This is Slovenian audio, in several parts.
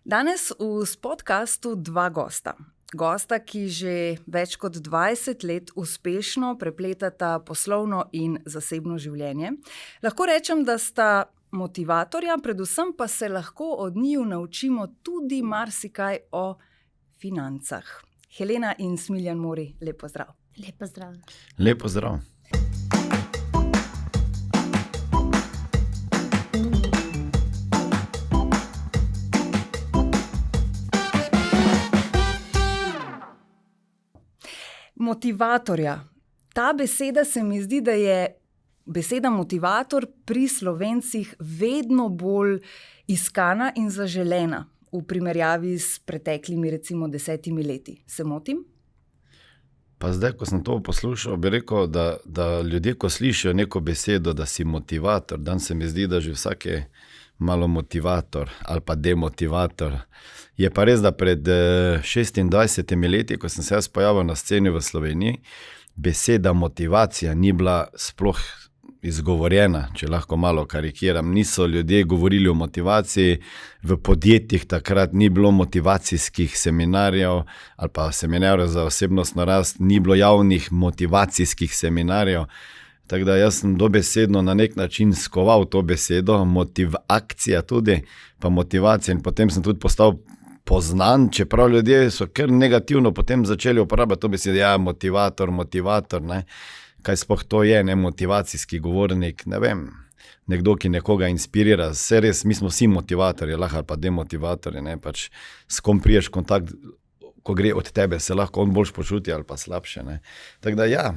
Danes v podcastu dva gosta. Gosta, ki že več kot 20 let uspešno prepletata poslovno in zasebno življenje. Lahko rečem, da sta motivatorja, predvsem pa se lahko od njiju naučimo tudi marsikaj o financah. Helena in Smiljan Mori, lep pozdrav. Lep pozdrav. Lep pozdrav. Motivatorja. Ta beseda se mi zdi, da je beseda motivator pri Slovencih vedno bolj iskana in zaželena v primerjavi s preteklimi recimo 10 leti. Se motim? Pa zdaj, ko sem to poslušal, bi rekel, da ljudje, ko slišijo neko besedo, da si motivator, dan se mi zdi, da že vsak je malo motivator ali pa demotivator. Je pa res, da pred 26 leti, ko sem se jaz pojavil na sceni v Sloveniji, beseda motivacija ni bila sploh izgovorjena, če lahko malo karikiram. Niso ljudje govorili o motivaciji, v podjetjih takrat ni bilo motivacijskih seminarjev ali pa seminarjev za osebnostno rast, ni bilo javnih motivacijskih seminarjev. Tako da jaz sem dobesedno na nek način skoval to besedo, motivacija tudi, pa motivacija, in potem sem tudi postal poznan, čeprav ljudje so kar negativno potem začeli uporabljati to besedo, ja, motivator, ne. Kaj sploh to je, ne, motivacijski govornik, ne vem, nekdo, ki nekoga inspirira, vse res, mi smo vsi motivatorji, lahko ali pa demotivatorji, ne, pač s kom priješ kontakt, ko gre od tebe, se lahko on boljš počuti ali pa slabše, ne. Tako da ja,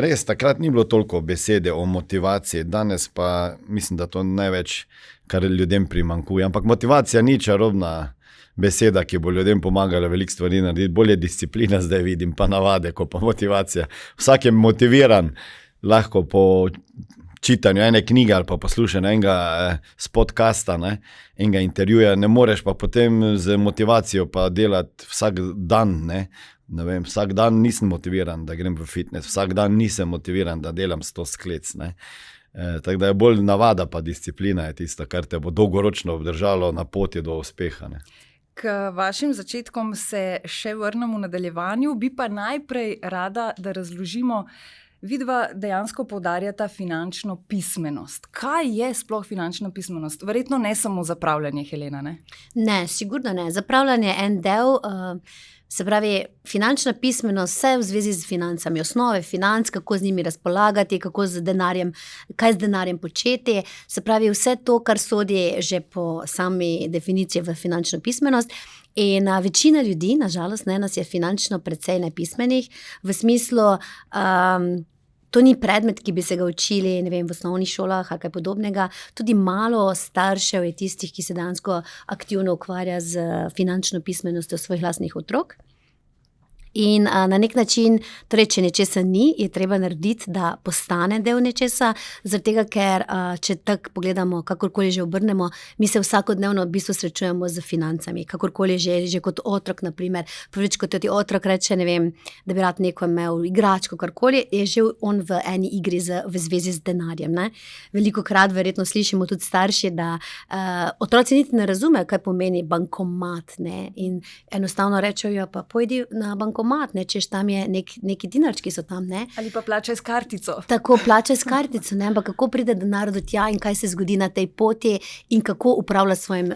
res, takrat ni bilo toliko besede o motivaciji, danes pa mislim, da to največ, kar ljudem primanjkuje, ampak motivacija ni čarobna beseda, ki bo ljudem pomagala veliko stvari narediti, bolje disciplina zdaj vidim, pa navade, ko pa motivacija. Vsak je motiviran, lahko po čitanju ene knjige ali pa poslušanju enega podcasta, ne, enega intervjuja, ne moreš pa potem z motivacijo pa delati vsak dan, ne. Ne vem, vsak dan nisem motiviran, da grem v fitness, vsak dan nisem motiviran, da delam 100 sklec, ne. Tako da je bolj navada pa disciplina je tisto, kar te bo dolgoročno obdržalo na poti do uspeha, ne. K vašim začetkom se še vrnemo v nadaljevanju, bi pa najprej rada, da razložimo, vidva dejansko poudarjata finančno pismenost. Kaj je sploh finančna pismenost? Verjetno ne samo zapravljanje, Helena, ne? Ne, sigurno ne. Zapravljanje je en del, se pravi, finančna pismenost, vse v zvezi z financami, osnove financ, kako z njimi razpolagati, kako z denarjem, kaj z denarjem početi, se pravi, vse to, kar sodi že po sami definiciji v finančno pismenost. In večina ljudi, nažalost, ne, nas je finančno precej nepismenih, v smislu, to ni predmet, ki bi se ga učili, ne vem, v osnovnih šolah ali kaj podobnega. Tudi malo staršev je tistih, ki se dejansko aktivno ukvarja z finančno pismenostjo svojih lastnih otrok. In na nek način, torej, če nečesa ni, je treba narediti, da postane del nečesa, zaradi tega, ker če tako pogledamo, kakorkoli že obrnemo, mi se vsakodnevno v bistvu srečujemo z financami, kakorkoli že kot otrok, na primer, prvič, kot ti otrok reče, ne vem, da bi rad neko imel igračko, karkoli, je že on v eni igri v zvezi z denarjem, ne. Velikokrat verjetno slišimo tudi starši, da otroci niti ne razumejo, kaj pomeni bankomat, ne, in enostavno rečejo, ja, pa pojdi na bankomat, ne, češ tam je neki dinarčki so tam, ne. Ali pa plačaj s kartico. Tako, plačaj s kartico, ne, ampak kako pride denar do tja in kaj se zgodi na tej poti in kako upravlja s svojim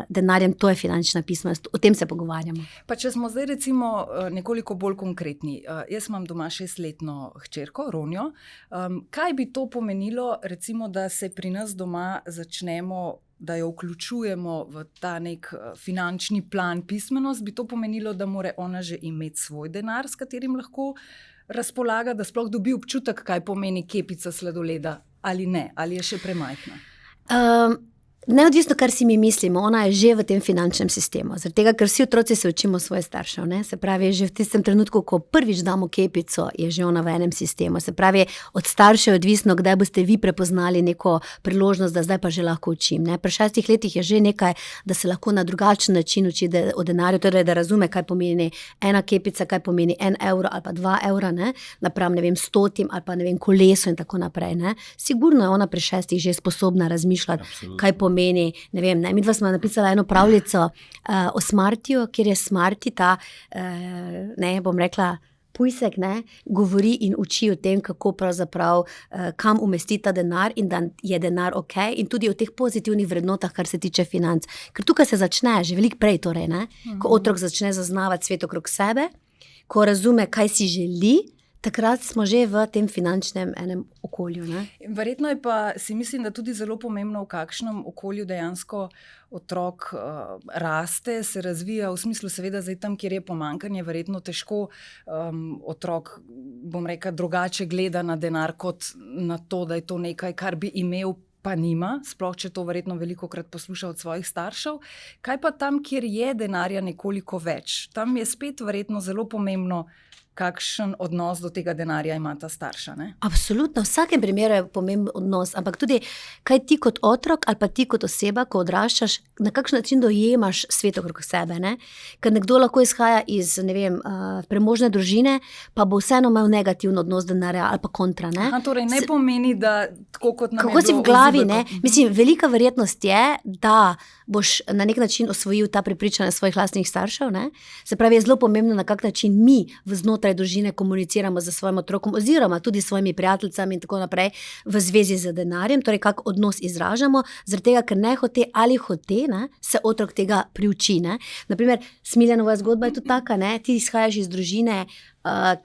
denarjem, to je finančna pismenost, o tem se pogovarjamo. Pa če smo zdaj recimo nekoliko bolj konkretni, jaz imam doma 6-letno hčerko, Ronjo, kaj bi to pomenilo, recimo, da se pri nas doma začnemo, da jo vključujemo v ta nek finančni plan pismenost, bi to pomenilo, da mora ona že imeti svoj denar, s katerim lahko razpolaga, da sploh dobi občutek, kaj pomeni kepica sladoleda ali ne, ali je še premajhna? Neodvisno, kar si mi mislimo, ona je že v tem finančnem sistemu, zaradi tega, ker vsi otroci se učimo svoje staršev, ne, se pravi, že v tistem trenutku, ko prvič damo kepico, je že ona v enem sistemu, se pravi, od staršev je odvisno, kdaj boste vi prepoznali neko priložnost, da zdaj pa že lahko učim, ne, pri 6 letih je že nekaj, da se lahko na drugačen način uči o denarju, torej da razume, kaj pomeni ena kepica, kaj pomeni 1 evro ali pa 2 evra, ne, napram, ne vem, 100 ali pa, ne vem, koleso in tako naprej, ne, sigurno je ona pri 6 že sposobna razmišljati, kaj pomeni pomeni, ne vem, mi dva smo napisala eno pravljico o Smartiju, kjer je Smarty ta, bom rekla, pujsek, govori in uči o tem, kako pravzaprav, kam umesti ta denar in da je denar ok, in tudi o teh pozitivnih vrednotah, kar se tiče financ. Ker tukaj se začne, že veliko prej torej, ko otrok začne zaznavati svet okrog sebe, ko razume, kaj si želi, takrat smo že v tem finančnem enem okolju. Verjetno je pa, si mislim, da tudi zelo pomembno, v kakšnem okolju dejansko otrok raste, se razvija, v smislu seveda zdaj tam, kjer je pomanjkanje, verjetno težko otrok, bom rekla, drugače gleda na denar, kot na to, da je to nekaj, kar bi imel, pa nima, sploh če to verjetno velikokrat posluša od svojih staršev. Kaj pa tam, kjer je denarja nekoliko več? Tam je spet verjetno zelo pomembno, kakšen odnos do tega denarja ima ta starša, ne? Absolutno, v vsakem primeru je pomemben odnos, ampak tudi kaj ti kot otrok ali pa ti kot oseba, ko odraščaš, na kakšen način dojemaš svet okrog sebe, Ker nekdo lahko izhaja iz, premožne družine, pa bo vseeno imel negativen odnos do denarja ali pa kontra, Torej ne pomeni, da tako kot nam je bilo... Kako si v glavi, Mislim, velika verjetnost je, da boš na nek način osvojil ta prepričanja svojih lastnih staršev, Se pravi, je zelo pomembno, na kak način mi znotraj družine komuniciramo z svojim otrokom oziroma tudi s svojimi prijateljicami in tako naprej v zvezi z denarjem, torej kak odnos izražamo, zaradi tega, ker ne hote ali hote, se otrok tega priuči. Naprimer, Smiljanova zgodba je tudi taka, ti izhajaš iz družine,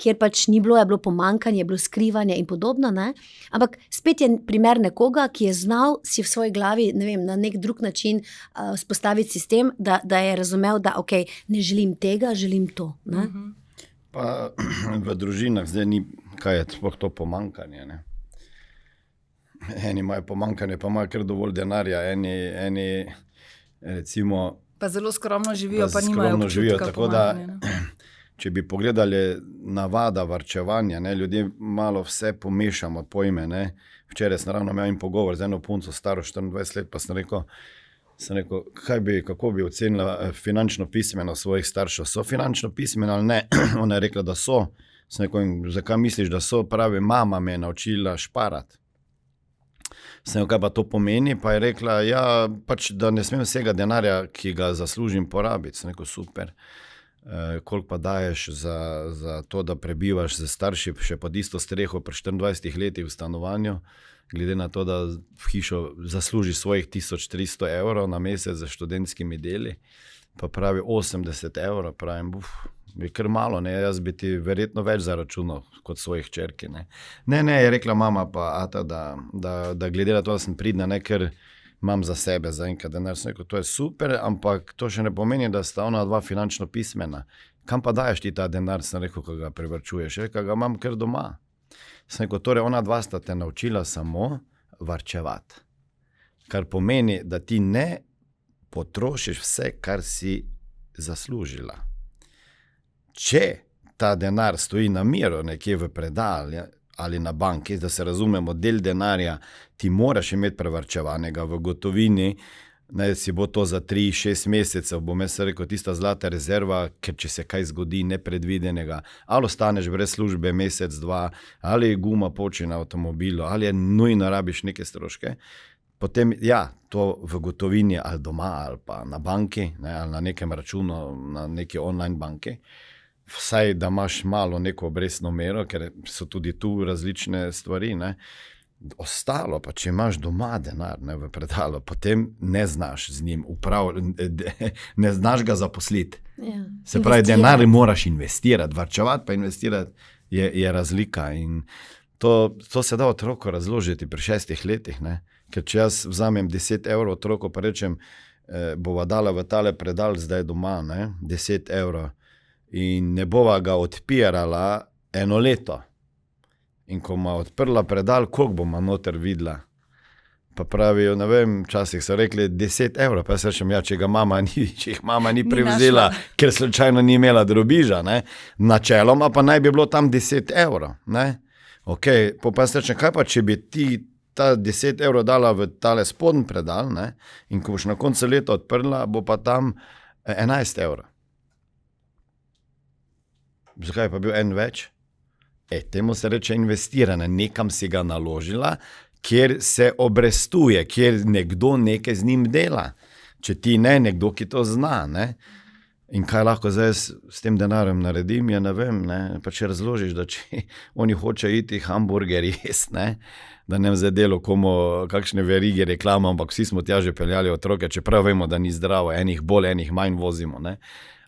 kjer pač ni bilo, je bilo pomanjkanje, je bilo skrivanje in podobno, ampak spet je primer nekoga, ki je znal si v svoji glavi, na nek drug način vzpostaviti sistem, da je razumel, da ok, ne želim tega, želim to. Pa v družinah zdaj ni, kaj je sploh to pomanjkanje. Eni imajo pomanjkanje, pa imajo kar dovolj denarja, eni recimo... Pa zelo skromno živijo, pa nimajo občutka pomanjkanja. Če bi pogledali navada varčevanja, ljudje malo vse pomešamo pojme. Včeraj sem ravno imel pogovor z eno punco, staro 24 let, pa sem rekel, kako bi ocenila finančno pismenost svojih staršev. So finančno pismeni ali ne? Ona je rekla, da so. Sem rekel, zakaj misliš, da so? Pravi, mama me je naučila šparati. Sem rekel, kaj pa to pomeni? Pa je rekla, pač, da ne smem vsega denarja, ki ga zaslužim, porabiti. Sem rekel, super. Koliko pa daješ za to, da prebivaš z starši še pod isto streho pri 24 letih v stanovanju, glede na to, da v hišo zaslužiš svojih 1300 evrov na mesec za študentskimi deli, pa pravi 80 evrov, pravim, je kar malo, jaz bi ti verjetno več zaračunal kot svojih hčerki. Ne, je rekla mama pa Ata, da glede na to, da sem pridna, ker imam za sebe za enkrat denar, sem rekel, to je super, ampak to še ne pomeni, da sta ona dva finančno pismena. Kam pa daješ ti ta denar, sem rekel, ko ga privarčuješ? Rekel, ga imam kar doma. Sem rekel, torej ona dva sta te naučila samo varčevati. Kar pomeni, da ti ne potrošiš vse, kar si zaslužila. Če ta denar stoji na miru nekje v predal ali na banki, da se razumemo, del denarja ti moraš imeti prevarčevanega v gotovini, si bo to za 3-6 mesecev, bom jaz rekel, tista zlata rezerva, ker če se kaj zgodi nepredvidenega, ali ostaneš brez službe mesec, dva, ali je guma poči na avtomobilu, ali je nujno rabiš neke stroške, potem to v gotovini ali doma, ali pa na banki, ali na nekem računu, na neki online banki, vsaj da imaš malo neko obrestno mero, ker so tudi tu različne stvari, Ostalo pa, če imaš doma denar v predalu, potem ne znaš z njim ne znaš ga zaposliti. Se pravi, denar moraš investirati, varčevati pa investirati je razlika. In to se da otroku razložiti pri 6 letih, ker če jaz vzamem 10 evrov otroku, pa rečem, bova dala v tale predal zdaj doma, 10 evrov, in ne bova ga odpirala 1 leto. In ko ima odprla predal, koliko boma noter videla? Pa pravijo, ne vem, včasih so rekli 10 evrov, pa jaz rečem, če jih mama ni prevzela, ker slučajno ni imela drobiža, načeloma pa naj bi bilo tam 10 evrov. Ok, pa jaz rečem, kaj pa, če bi ti ta 10 evrov dala v tale spodnji predal, in ko boš na koncu leta odprla, bo pa tam 11 evrov. Zakaj pa bil en več? Temu se reče investiranje, nekam si ga naložila, kjer se obrestuje, kjer nekdo nekaj z njim dela. Če ti ne, nekdo, ki to zna. Ne? In kaj lahko zdaj s tem denarjem naredim, ja ne vem. Ne? Pa če razložiš, da če oni hočejo iti hamburger jesti, ne? Da ne zdaj delo komu kakšne verige reklame, ampak vsi smo tja že peljali otroke, čeprav vemo, da ni zdravo, enih bolj, enih manj vozimo. Ne?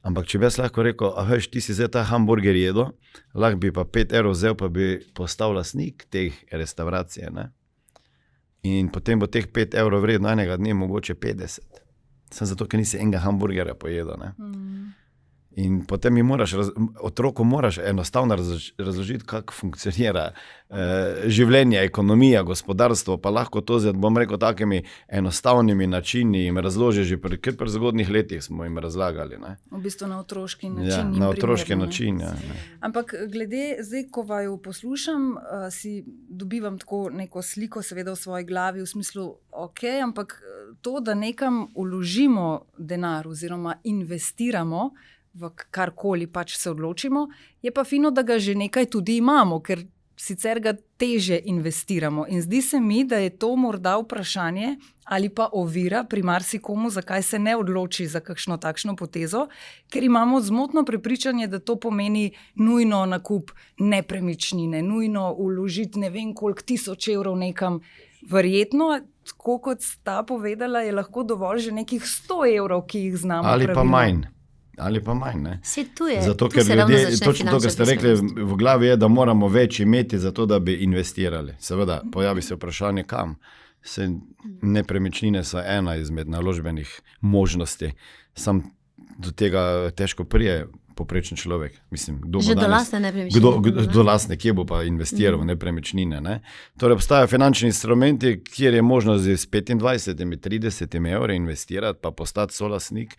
Ampak če bi jaz lahko rekel, a veš, ti si zdaj ta hamburger jedo, lahko bi pa 5 € vzel, pa bi postal lastnik teh restauracije. Ne? In potem bo teh 5 € vredno enega dne, mogoče 50. Samo zato, ker nisi enega hamburgerja pojedel. Ne? In potem otroku moraš enostavno razložiti, kako funkcionira življenje, ekonomija, gospodarstvo, pa lahko to zdaj, bom rekel, takimi enostavnimi načini jim razloži, že pri zgodnih letih smo jim razlagali. Ne? V bistvu na otroški način. Ja, na otroški način, ja. Ampak glede, zdaj, ko vaju poslušam, si dobivam tako neko sliko, seveda v svoji glavi, v smislu, ok, ampak to, da nekam vložimo denar oziroma investiramo, v karkoli pač se odločimo, je pa fino, da ga že nekaj tudi imamo, ker sicer ga teže investiramo. In zdi se mi, da je to morda vprašanje ali pa ovira pri marsikomu, zakaj se ne odloči za kakšno takšno potezo, ker imamo zmotno prepričanje, da to pomeni nujno nakup nepremičnine, nujno vložiti ne vem koliko 1000 € nekam. Verjetno, tako kot sta povedala, je lahko dovolj že nekih 100 €, ki jih znamo pravilno. Ali pa manj. Ne? Zato, ker ljudje, točno to, kar ste rekli, v glavi je, da moramo več imeti za to, da bi investirali. Seveda, pojavi se vprašanje, kam. Nepremičnine so ena izmed naložbenih možnosti. Sam do tega težko prije poprečen človek. Mislim, kdo že do lastne nepremičnine. Do lastne, kje bo pa investiral v nepremičnine. Ne? Torej, obstajajo finančni instrumenti, kjer je možno z 25-30 € investirati, pa postati solastnik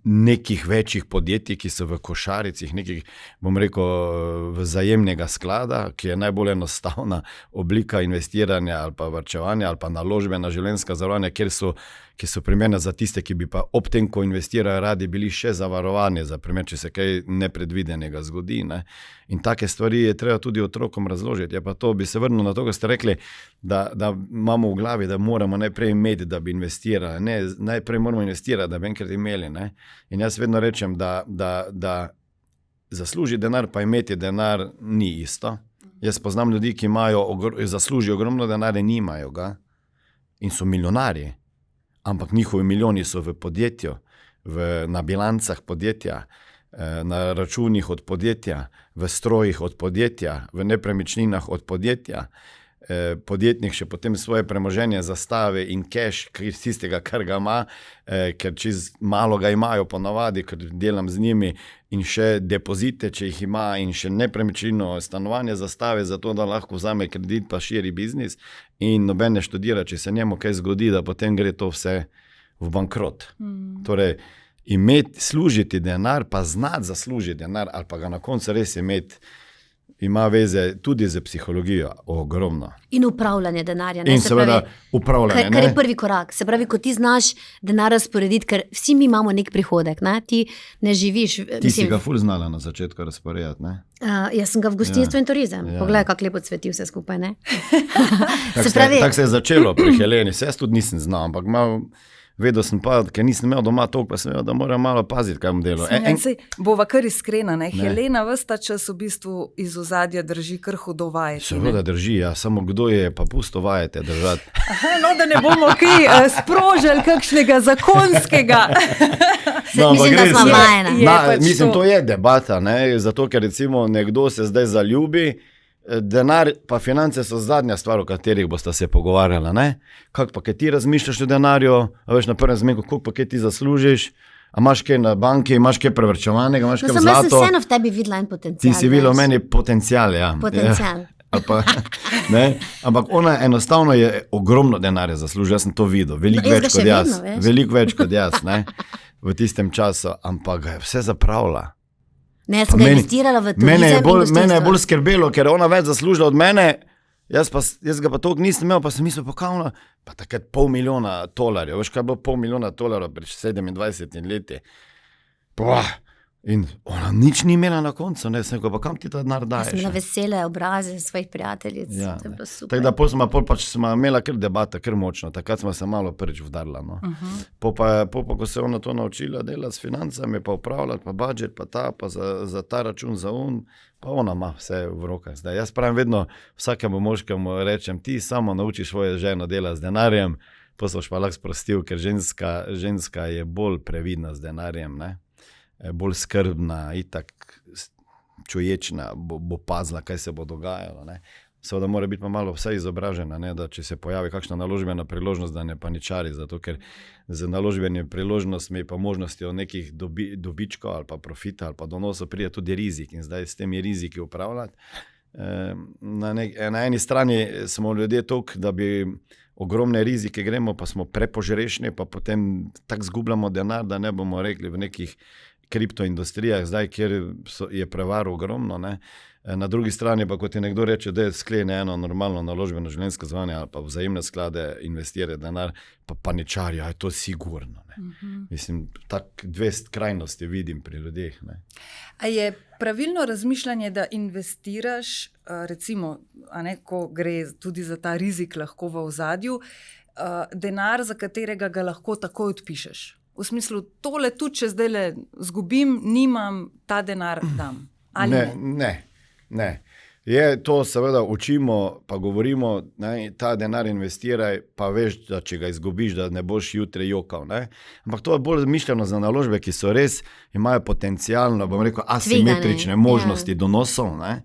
nekih večjih podjetij, ki so v košaricih, nekih, bom rekel, vzajemnega sklada, ki je najbolj enostavna oblika investiranja ali pa varčevanja ali pa naložbena življenjska zavarovanja, ki so primerne za tiste, ki bi pa ob tem, ko investirajo, radi bili še zavarovani, za primer, če se kaj nepredvidenega zgodi. Ne? In take stvari je treba tudi otrokom razložiti. Ja, pa to bi se vrnil na to, ko ste rekli, da imamo v glavi, da moramo najprej imeti, da bi investirali. Ne, najprej moramo investirati, da bi enkrat imeli. Ne? In jaz vedno rečem, da zasluži denar, pa imeti denar ni isto. Jaz poznam ljudi, ki zaslužijo ogromno denarja, nimajo ga in so milijonarji. Ampak njihovi milijoni so v podjetju, na bilancah podjetja, na računih od podjetja, v strojih od podjetja, v nepremičninah od podjetja. Podjetnik še potem svoje premoženje zastavi in cash iz tistega, kar ga ima, ker čez malo ga imajo ponavadi, ker delam z njimi, in še depozite, če jih ima, in še nepremičnino stanovanje zastavi, zato da lahko vzame kredit pa širi biznis, in noben ne študira, če se njemu kaj zgodi, da potem gre to vse v bankrot. Torej, služiti denar, pa znati zaslužiti denar, ali pa ga na koncu res imeti, ima veze tudi z psihologijo, ogromno. In upravljanje denarja. In seveda upravljanje. Kar je prvi korak. Se pravi, ko ti znaš denar razporediti, ker vsi mi imamo nek prihodek, ne? Ti ne živiš. Ti si ga ful znala na začetku razporejati, ne? Jaz sem ga v gostinstvu in turizem. Poglej, kako lepo cveti vse skupaj, ne? Tako se je začelo pri Heleni. Jaz tudi nisem znal, ampak vedel sem pa, ker nisem imel doma toliko, pa sem imel, da moram malo paziti, kaj bom delal. Bova kar iskrena, ne? Helena ves ta čas v bistvu iz ozadja drži kar hudo vajeti. Seveda drži, ja. Samo kdo je pa pusto vajete držati. No, da ne bomo kaj sprožili kakšnega zakonskega. Mislim, da smo vajena. Mislim, to je debata, ne? Zato, ker recimo nekdo se zdaj zaljubi, denar pa finance so zadnja stvar, o katerih boste se pogovarjala, ne? Kako pa, kaj ti razmišljaš o denarju, a veš na prvem zmenku, koliko pa kaj ti zaslužiš, a imaš kaj na banki, imaš kaj prevrčevanega, imaš kaj v zlato. Jaz sem vseeno v tebi videla en potencial. Ti si videla v meni potencial, ja. Potencial. Ampak ona enostavno je ogromno denarja zaslužila, jaz sem to videl, veliko več kot jaz, ne? V tistem času, ampak ga je vse zapravila. Ne, jaz sem ga investirala v turizem in gostinstvo. Mene je bolj skrbelo, ker ona več zaslužila od mene, jaz ga pa toliko nisem imel, pa sem mislil, pa takrat $500,000, veš kaj je bilo $500,000 pred 27 leti. In ona nič ni imela na koncu, ne, sem rekel, pa kam ti ta denar daješ? Sem imela vesele obraze svojih prijateljic, Ja, to je ne. bilo super. Tako da pol pač smo imela kar debata, kar močno, takrat smo se malo prvič vdarila. No. Po pa, ko se je ona to naučila delati s financami, pa upravljati, pa budžet, pa ta, pa za ta račun, za pa ona ima vse v rokah. Zdaj, jaz pravim vedno vsakemu moškemu rečem, ti samo nauči svojo ženo delati z denarjem, pa se boš pa lahko sprostil, ker ženska je bolj previdna z denarjem, ne? Bolj skrbna, itak čuječna, bo pazila, kaj se bo dogajalo. Ne? Seveda mora biti pa malo vse izobražena, ne? Da če se pojavi kakšna naložbena priložnost, da ne paničari, zato ker z naložbenimi priložnostmi pa možnostjo nekih dobičkov ali pa profita ali pa donosov pride tudi rizik in zdaj s temi riziki upravljati. Na eni strani smo ljudje toliko, da bi ogromne rizike gremo, pa smo prepožrešni, pa potem tako zgubljamo denar, da ne bomo rekli v nekih kriptoindustrijah, zdaj, kjer je prevar ogromno. Ne? Na drugi strani pa, kot je nekdo reče, da je sklene eno normalno naložbeno življenjsko zvanje ali pa vzajemne sklade, investire denar, pa paničarja, je to sigurno. Ne? Mislim, tak dve skrajnosti vidim pri ljudeh. Ne? A je pravilno razmišljanje, da investiraš, recimo, ko gre tudi za ta rizik lahko v ozadju, denar, za katerega ga lahko takoj odpišeš? V smislu, tole tudi, če zdaj le zgubim, nimam, ta denar dam. Ali ne. Je to seveda učimo, pa govorimo, ne, ta denar investiraj, pa veš, da če ga izgubiš, da ne boš jutri jokal. Ne. Ampak to je bolj mišljeno za naložbe, ki so res, imajo potencialno, bom rekel, asimetrične možnosti donosov. Ne.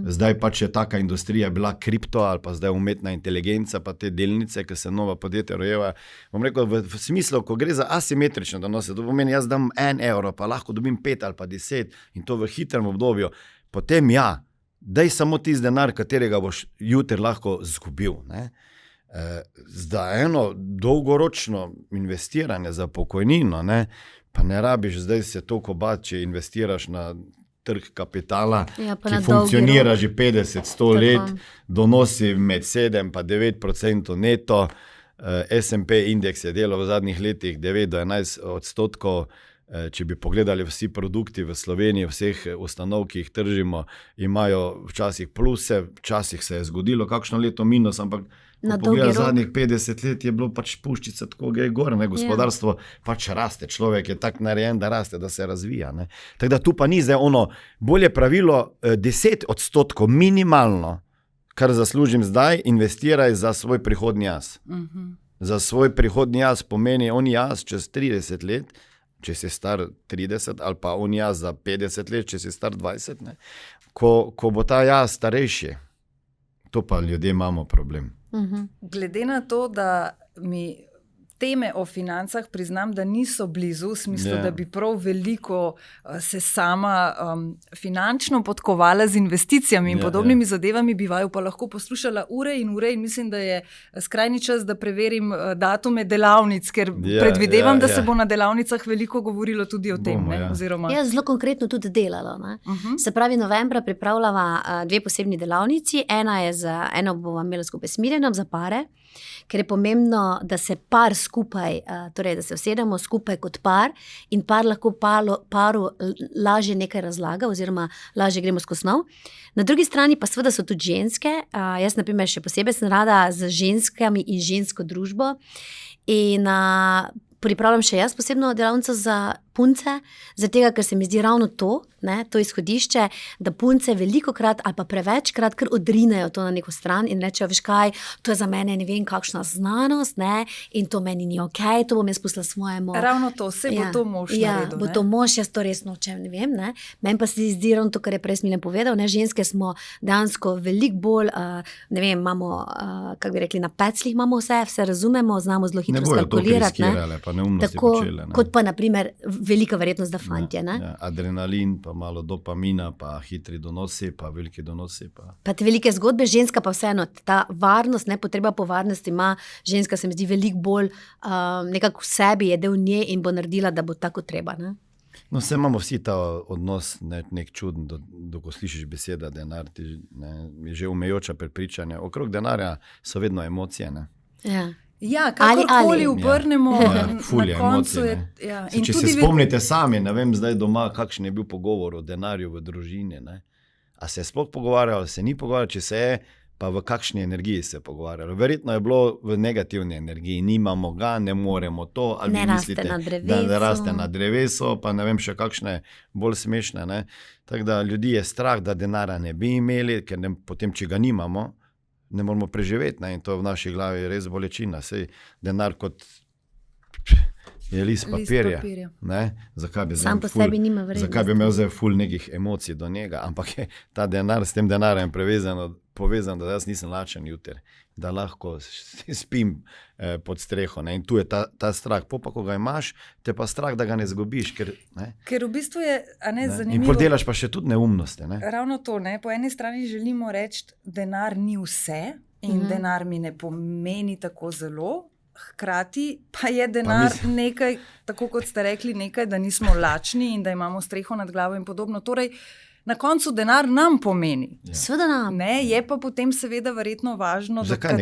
Zdaj pa, če taka industrija bila kripto ali pa zdaj umetna inteligenca, pa te delnice, ki se nova podjetja rojevajo, bom rekel, v smislu, ko gre za asimetrične donose, to pomeni, jaz dam 1 evro, pa lahko dobim 5 ali pa 10 in to v hitrem obdobju, potem daj samo tisti denar, katerega boš jutri lahko zgubil. Ne? Zdaj eno dolgoročno investiranje za pokojnino, ne? Pa ne rabiš zdaj se toliko bati, če investiraš na trg kapitala, ki funkcionira že 50-100 let, donosi med 7 pa 9% neto, S&P indeks je delal v zadnjih letih 9-11%, če bi pogledali vsi produkti v Sloveniji, vseh ustanov, ki jih tržimo, imajo včasih pluse, včasih se je zgodilo kakšno leto minus, ampak zadnjih 50 let je bilo pač puščica tako gre gor, ne, gospodarstvo pač raste, človek je tak narejen, da raste, da se razvija. Ne. Tako da tu pa ni zdaj bolje pravilo 10% minimalno, kar zaslužim zdaj, investiraj za svoj prihodnji jaz. Za svoj prihodnji jaz pomeni jaz čez 30 let, če si star 30 ali pa jaz za 50 let, če si star 20, ne? Ko bo ta jaz starejši, to pa ljudje imamo problem. Glede na to, da mi teme o financah priznam, da niso blizu, v smislu, da bi prav veliko se sama finančno podkovala z investicijami in podobnimi zadevami, bi vaju pa lahko poslušala ure in mislim, da je skrajni čas, da preverim datume delavnic, ker predvidevam, da se bo na delavnicah veliko govorilo tudi o tem. Jaz zelo konkretno tudi delala. Se pravi, novembra pripravljava 2 posebni delavnici, eno bova imela skupaj s Mirjanom za pare, ker je pomembno, da se par skupaj, torej da se usedemo skupaj kot par in par lahko paru lažje nekaj razlaga oziroma lažje gremo skozi snov. Na drugi strani pa seveda so tudi ženske, jaz na primer še posebej sem rada z ženskami in žensko družbo in pripravljam še jaz posebno delavnico za punce, zato ker se mi zdi ravno to izhodišče, da punce velikokrat ali pa prevečkrat kar odrinejo to na neko stran in rečejo, veš kaj, to je za mene ne vem kakšna znanost, in to meni ni okej, to bom jaz pustila svojemu. Ravno to, bo to mož naredil. Bo to mož, jaz to res nočem, ne vem. Meni pa se zdi ravno to, kar je prej Smiljan povedal, ženske smo dejansko veliko bolj, ne vem, imamo, kako bi rekli, na peclih imamo vse razumemo, znamo zelo hitro skalkulirati. Tako, kot pa na primer velika verjetnost, da fantje. Adrenalin, pa malo dopamina, pa hitri donosi, pa veliki donosi. Pa te velike zgodbe, ženska pa vseeno, ta varnost, potreba po varnosti ima ženska, se mi zdi veliko bolj nekako v sebi, je del nje in bo naredila, da bo tako treba. No, vse imamo vsi ta odnos, nek čuden, ko slišiš beseda, denar, je že umejoča prepričanja. Okrog denarja so vedno emocije. Ja, kakorkoli obrnemo, ful je na koncu emocij, je. ne. Ja. Če se spomnite sami, ne vem zdaj doma, kakšen je bil pogovor o denarju v družini. Ne? A se je sploh pogovarjalo, se ni pogovarjalo, če se je, pa v kakšni energiji se je pogovarjalo. Verjetno je bilo v negativni energiji, nimamo ga, ne moremo to, ali Ne vi raste mislite, na drevesu. da raste na drevesu, pa ne vem še kakšne bolj smešne. Ne? Tako da ljudi je strah, da denara ne bi imeli, ker potem, če ga nimamo, ne moramo preživeti, ne? In to je v naši glavi res bolečina. Sej denar kot je list papirja. Zakaj bi Sam po sebi nima vrednosti. Zakaj bi imel zdaj ful nekih emocij do njega, ampak je ta denar s tem denarjem povezan, da jaz nisem lačen jutri, da lahko spim pod streho. Ne? In tu je ta strah. Pa ko ga imaš, te pa strah, da ga ne zgubiš. Ker v bistvu je zanimivo. In podelaš pa še tudi neumnosti. Ne? Ravno to, ne? Po eni strani želimo reči, denar ni vse in denar mi ne pomeni tako zelo. Hkrati pa je denar nekaj, tako kot ste rekli, nekaj, da nismo lačni in da imamo streho nad glavo in podobno. Torej, na koncu denar nam pomeni. Ja. Sveda nam. Ne, je pa potem seveda verjetno važno, zakaj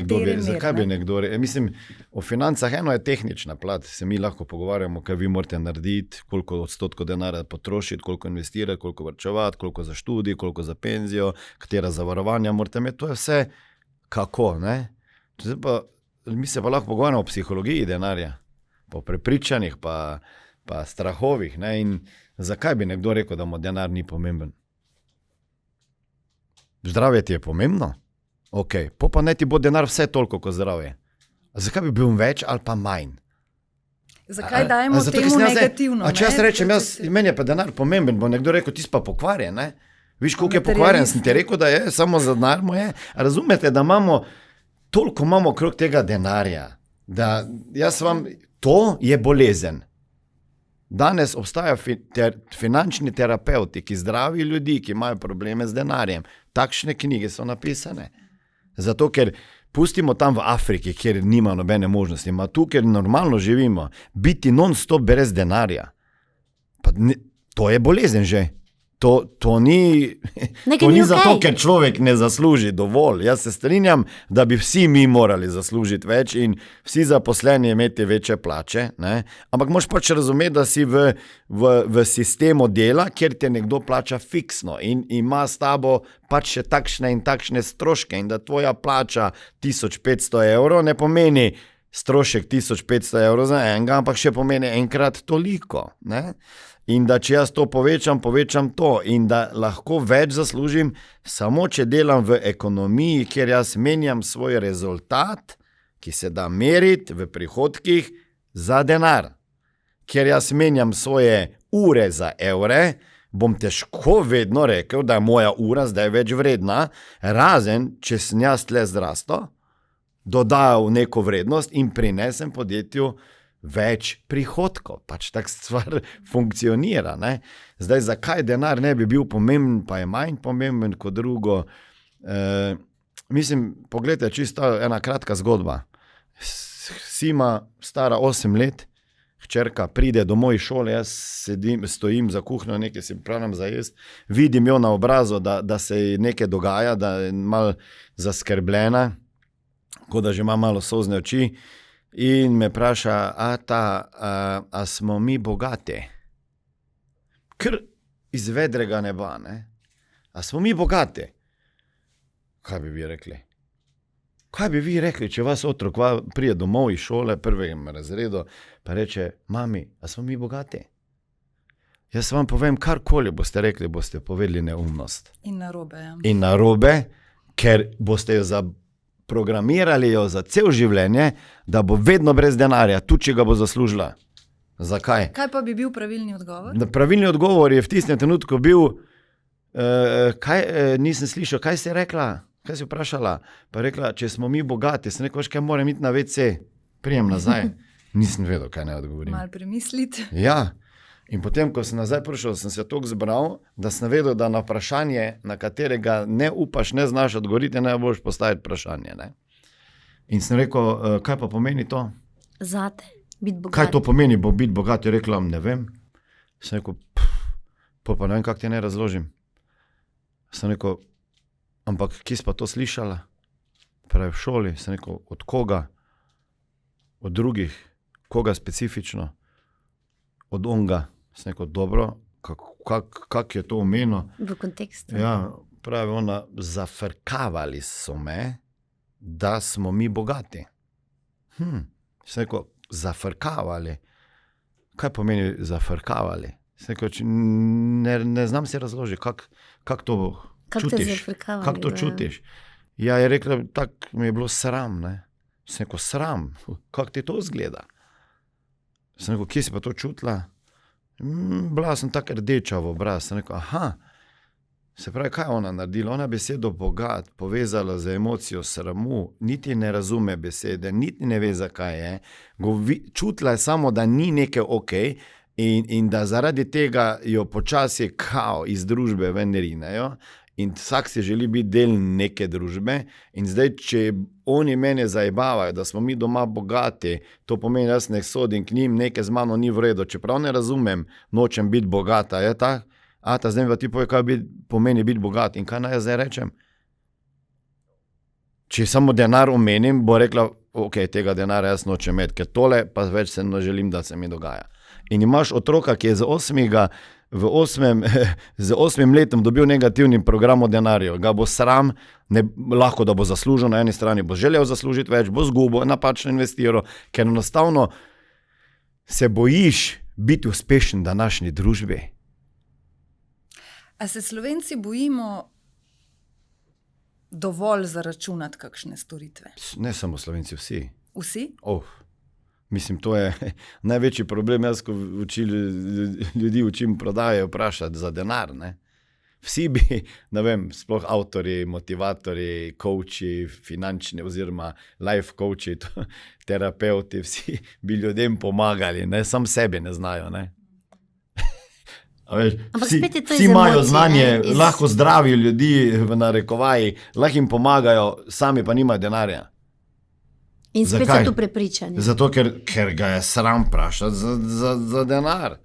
bi nekdo rekel. Mislim, o financah eno je tehnična plat. Se mi lahko pogovarjamo, kaj vi morate narediti, koliko odstotkov denarja potrošiti, koliko investirati, koliko varčevati, koliko za študij, koliko za penzijo, katera zavarovanja morate imeti. To je vse kako, ne? Mi se pa lahko pogovarjamo o psihologiji denarja, po prepričanjih, pa strahovih. Ne? In zakaj bi nekdo rekel, da mu denar ni pomemben? Zdravje ti je pomembno? Ok, pa ne ti bo denar vse toliko kot zdravje. Zakaj bi bil več ali pa manj? Zakaj dajemo temu negativno? Če jaz rečem, meni je pa denar pomemben, bo nekdo rekel, ti si pa pokvarjen. Ne? Viš, koliko je pokvarjen, sem ti rekel, da je, samo za denar mu je. Razumete, da toliko imamo okrog tega denarja, da to je bolezen. Danes obstajajo finančni terapeuti, ki zdravijo ljudi, ki imajo probleme z denarjem. Takšne knjige so napisane. Zato, ker pustimo tam v Afriki, kjer nima nobene možnosti, ima tu, ker normalno živimo, biti non-stop brez denarja. To je bolezen že. To ni zato, ker človek ne zasluži dovolj. Jaz se strinjam, da bi vsi mi morali zaslužiti več in vsi zaposleni imeti večje plače, ne? Ampak moraš pač razumeti, da si v sistemu dela, kjer te nekdo plača fiksno in ima s tabo pač še takšne in takšne stroške in da tvoja plača 1500 evrov ne pomeni strošek 1500 evrov za enega, ampak še pomeni enkrat toliko, ne? In da če jaz to povečam to in da lahko več zaslužim, samo če delam v ekonomiji, kjer jaz menjam svoj rezultat, ki se da meriti v prihodkih za denar. Ker jaz menjam svoje ure za evre, bom težko vedno rekel, da je moja ura zdaj več vredna, razen če sem jaz tle zrasto, dodal neko vrednost in prinesem podjetju več prihodkov. Pač tak stvar funkcionira. Ne? Zdaj, zakaj denar ne bi bil pomemben, pa je manj pomemben kot drugo? Mislim, pogledajte, čisto ena kratka zgodba. Sima, stara 8 let, hčerka pride domov iz šole, jaz stojim za kuhnjo, nekaj si pripravljam za jesti, vidim jo na obrazu, da se nekaj dogaja, da je malo zaskrbljena, kot da že ima malo solzne oči. In me vpraša, a smo mi bogati? Ker iz vedrega neba, ne? A smo mi bogati? Kaj bi vi rekli? Kaj bi vi rekli, če vas otrok prije domov iz šole, prvem razredu, pa reče, mami, a smo mi bogati? Jaz vam povem, karkoli boste rekli, boste povedali neumnost. In narobe. Ja. In narobe, ker boste jo programirali jo za cel življenje, da bo vedno brez denarja, tudi če ga bo zaslužila. Zakaj? Kaj pa bi bil pravilni odgovor? Pravilni odgovor je v tistem trenutku bil, nisem slišal, kaj si rekla? Kaj si vprašala? Pa rekla, če smo mi bogati, sem rekel, kaj moram iti na WC, prijem nazaj. Nisem vedel, kaj naj odgovorim. Malo premisliti. Ja. In potem, ko sem nazaj prišel, sem se toliko zbral, da sem vedel, da na vprašanje, na katerega ne upaš, ne znaš odgovoriti, ne boš postaviti vprašanje. Ne? In sem rekel, kaj pa pomeni to? Zate, biti bogat. Kaj to pomeni, biti bogat? Je rekla, ne vem. Sem rekel, pa ne vem, kako ti ne razložim. Sem rekel, ampak kje si pa to slišala? Pravi v šoli. Sem rekel, od koga? od drugih, koga specifično, od onga. Sem rekel, dobro, kak je to omenil? V kontekstu. Ja, pravi ona, zafrkavali so me, da smo mi bogati. Sem rekel, zafrkavali. Kaj pomeni zafrkavali? Sem rekel, ne znam si razložiti, kak to čutiš. Kako to čutiš? Ja, je rekla, tako mi je bilo sram. Ne? Sem rekel, sram? Kako ti to izgleda? Sem rekel, kje si pa to čutila? Bila sem tako rdeča v obraz. Sem rekel, aha. Se pravi, kaj je ona naredila? Ona besedo bogat povezala z emocijo sramu, niti ne razume besede, niti ne ve, zakaj je. Čutila je samo, da ni nekaj okej in da zaradi tega jo počasi kao iz družbe ven rinejo in vsak si želi biti del neke družbe in zdaj, če oni mene zajebavajo, da smo mi doma bogati, to pomeni, jaz ne sodim k njim, nekaj z mano ni v redu, čeprav ne razumem, nočem biti bogata, je tako? Ata, zdaj pa ti povej, kaj pomeni biti bogat in kaj naj jaz zdaj rečem? Če samo denar omenim, bo rekla, ok, tega denarja jaz nočem imeti, ker tole pa več se ne želim, da se mi dogaja. In imaš otroka, ki je z 8 letom dobil negativni program o denarju, ga bo sram, lahko da bo zaslužil na eni strani, bo želel zaslužiti več, bo zgubo, napačno investiral, ker enostavno se bojiš biti uspešen v današnji družbi. A se Slovenci bojimo dovolj zaračunati kakšne storitve? Ne samo Slovenci, vsi. Vsi? Mislim, to je največji problem, jaz, ko ljudi učim prodaje, vprašati za denar. Ne? Vsi bi, ne vem, sploh avtorji, motivatorji, coachi, finančni oziroma life coachi, terapeuti, vsi bi ljudem pomagali, ne? Sam sebi ne znajo, ne? Veš, vsi imajo znanje, lahko zdravijo ljudi v narekovaji, lahko jim pomagajo, sami pa nimajo denarja. In spet so tu prepričani. Zato, ker ga je sram vprašati za denar.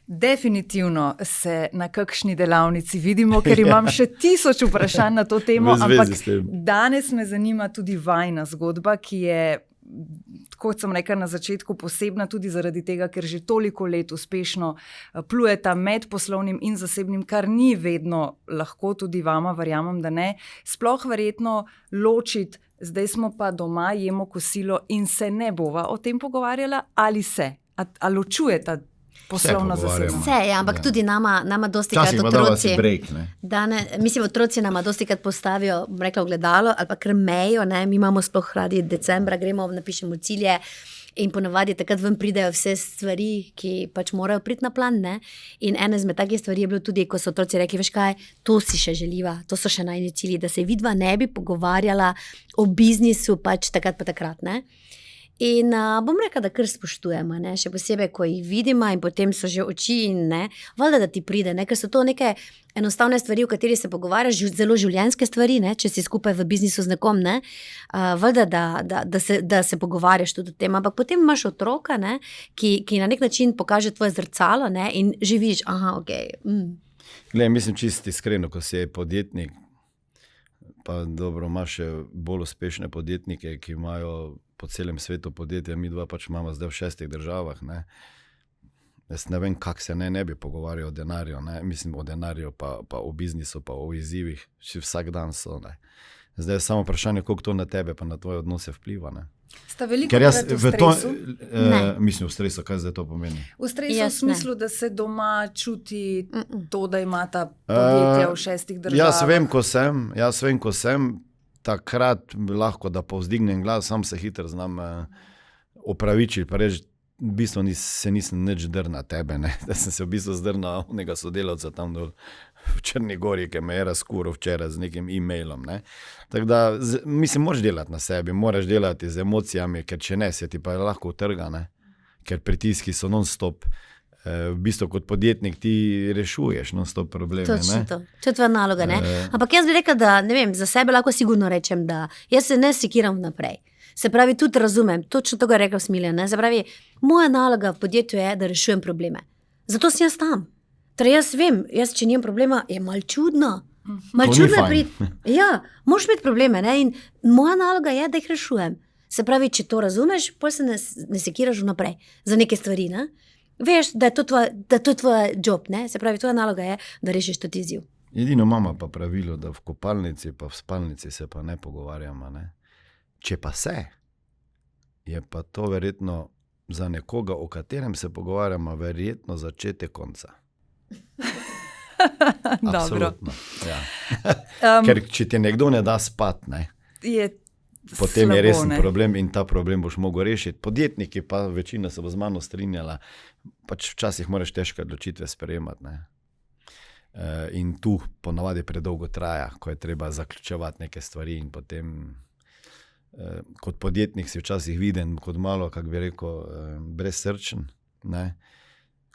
Definitivno se na kakšni delavnici vidimo, ker imam še 1000 vprašanj na to temo, ampak danes me zanima tudi vajna zgodba, ki je, kot sem rekla na začetku, posebna tudi zaradi tega, ker že toliko let uspešno plujeta med poslovnim in zasebnim, kar ni vedno lahko, tudi vama, verjamem, da ne. Sploh verjetno ločiti, zdaj smo pa doma, jemo kosilo in se ne bova o tem pogovarjala, ali se? A ločujeta poslovno zasebno? Vse, ja, ampak tudi nama dostikrat otroci nama dostikrat postavijo, rekla, ogledalo ali pa krmejo, ne, mi imamo sploh radi decembra, gremo, napišemo cilje in ponavadi takrat ven pridejo vse stvari, ki pač morajo priti na plan, ne, in ena izmed takih stvari je bilo tudi, ko so otroci rekli, veš kaj, to si še želiva, to so še najni cilji, da se vidva ne bi pogovarjala o biznisu pač takrat pa takrat, ne. In bom rekla, da kar spoštujemo, ne? Še posebej, ko jih vidimo in potem so že oči in ne, valjda, da ti pride, ne? Ker so to neke enostavne stvari, v kateri se pogovarjaš, zelo življenjske stvari, ne? Če si skupaj v biznisu z nekom, ne? Valjda, da se pogovarjaš tudi o tem, ampak potem imaš otroka, ne? Ki na nek način pokaže tvoje zrcalo, ne? In živiš, Glej, mislim čisto iskreno, ko si podjetnik, pa dobro, imaš še bolj uspešne podjetnike, ki imajo po celem svetu podjetja, mi dva pač imamo zdaj v 6 državah, ne. Jaz ne vem, kako se ne bi pogovarjal o denarju, ne. Mislim o denarju, pa o biznisu, pa o izzivih, še vsak dan so, ne. Zdaj je samo vprašanje, koliko to na tebe pa na tvoje odnose vpliva, ne. Sta veliko krat v stresu? Mislim v stresu, kaj zdaj to pomeni? V stresu v smislu, da se doma čuti to, da imata podjetja v 6 državah. Jaz vem, ko sem, takrat lahko, da povzdignem glas, sam se hitro znam opravičiti, pa reči, v bistvu se nisem nič drl na tebe, ne? Da sem se v bistvu zdrl na onega sodelavca tam dol v Črni Gori, ki me je razkuril včeraj z nekim e-mailom. Ne? Tako da, mislim, moraš delati na sebi, moraš delati z emocijami, ker če ne, se ti pa lahko utrga, ne? Ker pritiski so non-stop. V bistvu kot podjetnik ti rešuješ non-stop probleme. Točno to. To je tvoja naloga, ne? Ampak jaz bi rekla, da, ne vem, za sebe lahko sigurno rečem, da jaz se ne sekiram vnaprej. Se pravi, tudi razumem, točno to ga rekla Smiljan, ne? Se pravi, moja naloga v podjetju je, da rešujem probleme. Zato sem jaz tam. Torej jaz vem, če nimam problema, je malo čudno. Malo čudno je priti. Ja, moraš imeti probleme, ne? In moja naloga je, da jih rešujem. Se pravi, če to razumeš, potem se ne sekiraš vnaprej za neke stvari. Ne? Veš, da je to tvoj job, ne? Se pravi, tvoja naloga je, da rešiš to izziv. Edino imamo pa pravilo, da v kopalnici pa v spalnici se pa ne pogovarjamo. Ne? Če pa se, je pa to verjetno za nekoga, o katerem se pogovarjamo, verjetno začetek konca. Absolutno. Ja. Ker če ti nekdo ne da spati, ne, potem je resen problem in ta problem boš mogel rešiti. Podjetniki pa večina se bo z mano strinjala, pač včasih moraš težke odločitve sprejemati. Ne. In tu ponavadi predolgo traja, ko je treba zaključevati neke stvari in potem kot podjetnik si včasih viden kot malo, kako bi rekel, brezsrčen. Ne.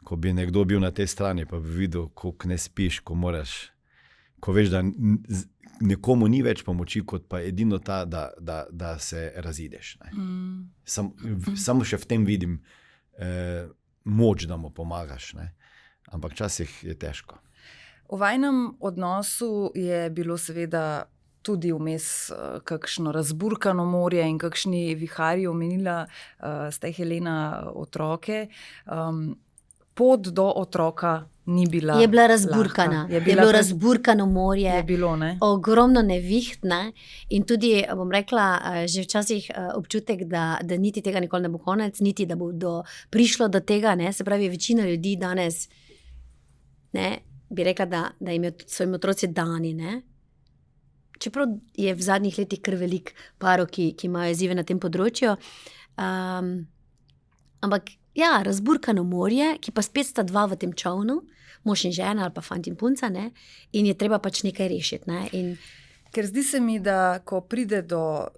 Ko bi nekdo bil na tej strani, pa bi videl, koliko ne spiš, ko veš, da nekomu ni več pomoči, kot pa edino ta, da se razideš. Samo še v tem vidim moč, da mu pomagaš. Ne. Ampak včasih je težko. V vajnem odnosu je bilo seveda tudi vmes kakšno razburkano morje in kakšni viharji, omenila ste, Helena, otroke. Pot do otroka ni bila Je bila razburkana. Je bilo razburkano morje. Je bilo, ne? Ogromno neviht, ne? In tudi, bom rekla, že včasih občutek, da niti tega nikoli ne bo konec, niti da bo prišlo do tega, ne? Se pravi, večina ljudi danes, ne, bi rekla, da jim svojim otroci dani, ne? Čeprav je v zadnjih letih kar velik parov, ki imajo izzive na tem področju. Ampak ja, razburkano morje, ki pa spet sta dva v tem čovnu, mož in žena ali pa fant in punca, ne? In je treba pač nekaj rešiti. Ne? Ker zdi se mi, da ko pride do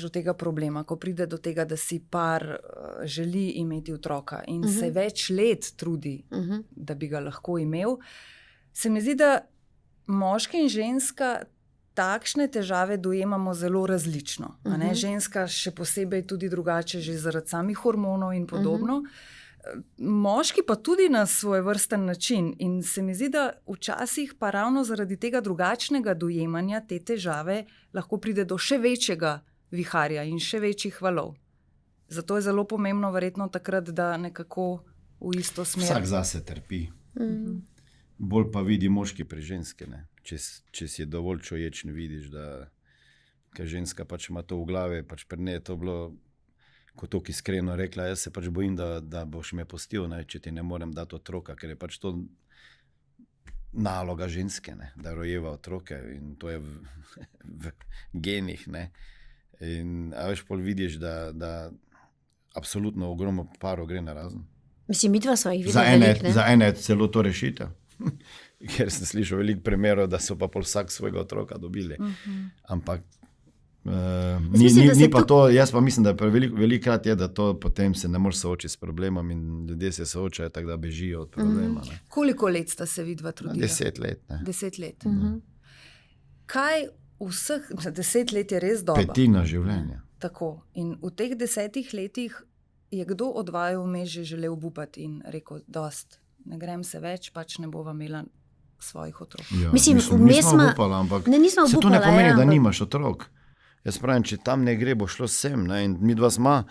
tega problema, ko pride do tega, da si par želi imeti otroka in se več let trudi, da bi ga lahko imel, se mi zdi, da moški in ženska takšne težave dojemamo zelo različno. Ženska še posebej tudi drugače, že zaradi samih hormonov in podobno. Moški pa tudi na svoj vrsten način. In se mi zdi, da včasih pa ravno zaradi tega drugačnega dojemanja te težave lahko pride do še večjega viharja in še večjih valov. Zato je zelo pomembno verjetno takrat, da nekako v isto smer. Vsak zase trpi. Bolj pa vidi moški pri ženski. Ne? Če si dovolj čuječen, vidiš, da ženska pač ima to v glavi, pač pred njej je to bilo, ko tako iskreno rekla, jaz se pač bojim, da boš me pustil, ne? Če ti ne morem dati otroka, ker je pač to naloga ženske, ne? Da rojeva otroke in to je v genih. Ne? In veš, pol vidiš, da absolutno ogromno parov gre na razen. Mislim, mi dva sva jih videla veliko, ne? Za ene je celo to rešitev. Ker sem slišal veliko primerov, da so pa pol vsak svojega otroka dobili. Ampak ni pa to, jaz pa mislim, da velikokrat je, da to potem se ne moreš soočiti s problemom in ljudje se soočajo tako, da bežijo od problema. Ne. Koliko let sta se vidva trudila? 10 let. Ne. 10 let. Kaj vseh, 10 let je res doba. Petina življenja. Tako. In v teh 10 letih je kdo od vaju vmes že želel obupati in rekel, dost, ne grem se več, pač ne bova imela svojih otrok. Ja, nismo obupali, ampak se to ne pomeni, da nimaš otrok. Jaz pravim, če tam ne gre, bo šlo sem. Ne? In mi dva sma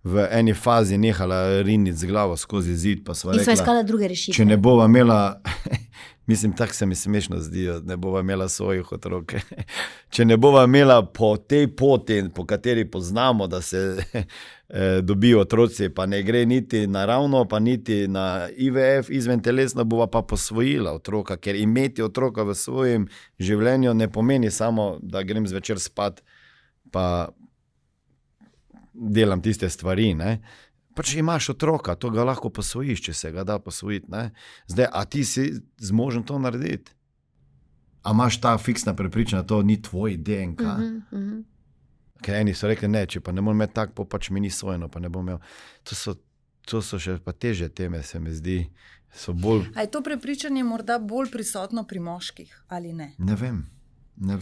v eni fazi nehala riniti z glavo skozi zid, pa sva rekla, in sva iskala druge rešitve. Če ne bova imela, mislim, tako se mi smešno zdi, ne bova imela svojih otrok. Če ne bova imela po tej poti, po kateri poznamo, da se dobijo otroci, pa ne gre niti naravno, pa niti na IVF, izven telesno, bova pa posvojila otroka, ker imeti otroka v svojem življenju ne pomeni samo, da grem zvečer spat, pa delam tiste stvari, ne. Pač imaš otroka, to ga lahko posvojiš, če se ga da posvojiti, ne. Zdaj, a ti si zmožen to narediti? A imaš ta fiksna prepričanja, to ni tvoj DNK? Ker eni so rekli, ne, če pa ne morem imeti tak, pač mi ni svojeno, pa ne bom imel. To so še pa težje teme, se mi zdi. So bolj... A je to prepričanje morda bolj prisotno pri moških, ali ne? Ne vem. No,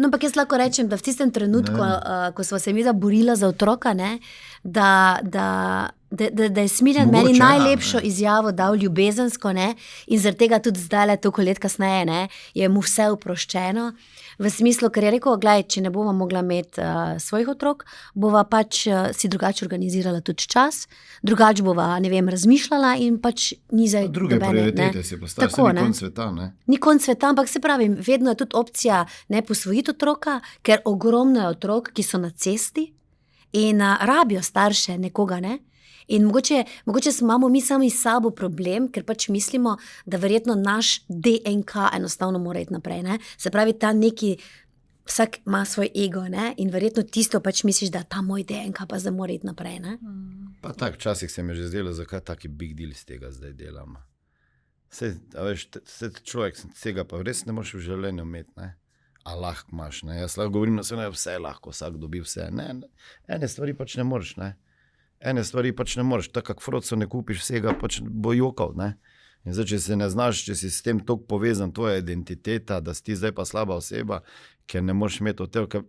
ampak jaz lahko rečem, da v tistem trenutku, ko sva se mi borila za otroka, ne, da je Smiljan meni najlepšo izjavo dal ljubezensko, ne, in zaradi tega tudi zdaj, toliko let kasneje, ne, je mu vse oproščeno. v smislu, ker je rekel, gledaj, če ne bova mogla imeti svojih otrok, bova pač si drugače organizirala tudi čas, drugače bova, ne vem, razmišljala in pač ni za druge prioritete si postavlja, se ni konc sveta, ne? Ni konc sveta, ampak se pravi, vedno je tudi opcija ne posvojiti otroka, ker ogromno je otrok, ki so na cesti in rabijo starše nekoga, ne? In mogoče imamo mi sami s sabo problem, ker pač mislimo, da verjetno naš DNK enostavno mora iti naprej, ne? Se pravi, ta neki, vsak ima svoj ego, ne? In verjetno tisto pač misliš, da ta moj DNK pa zdaj mora iti naprej, ne? Pa tak, včasih se mi je že zdelo, zakaj taki big deal iz tega zdaj delamo. Se človek tega pa res ne moreš v življenju imeti, ne? A lahko imaš, ne? Jaz lahko govorim, da vse lahko, vsak dobi vse. Ne, ene stvari pač ne moreš, ne? Ene stvari pač ne moreš, tako kak Froco ne kupiš vsega, pač bo jokal, ne? In zdaj, če se ne znaš, če si s tem toliko povezan, tvoja identiteta, da si ti zdaj pa slaba oseba, ker ne moreš imeti od tega,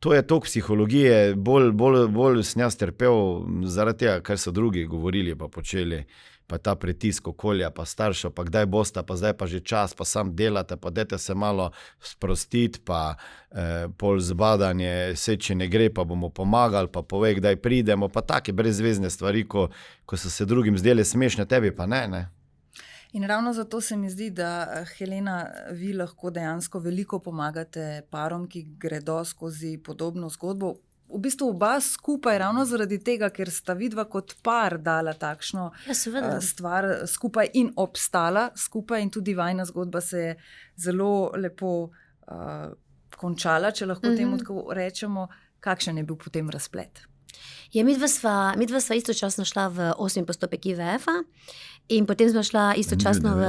to je toliko psihologije, bolj sem jaz trpel zaradi tega, kar so drugi govorili pa počeli, pa ta pritisk okolja, pa starša, pa kdaj bosta, pa zdaj pa že čas, pa sam delate, pa dajte se malo sprostiti, pa pol zbadanje, se če ne gre, pa bomo pomagali, pa povej, kdaj pridemo, pa take brezvezne stvari, ko so se drugim zdele smešne, tebi pa ne. In ravno zato se mi zdi, da Helena, vi lahko dejansko veliko pomagate parom, ki gredo skozi podobno zgodbo. V bistvu oba skupaj, ravno zaradi tega, ker sta vidva kot par dala takšno stvar skupaj in obstala skupaj in tudi vajna zgodba se je zelo lepo končala, če lahko temu tako rečemo. Kakšen je bil potem razplet? Ja, midva sva istočasno šla v 8. postopek IVF-a in potem sva šla istočasno v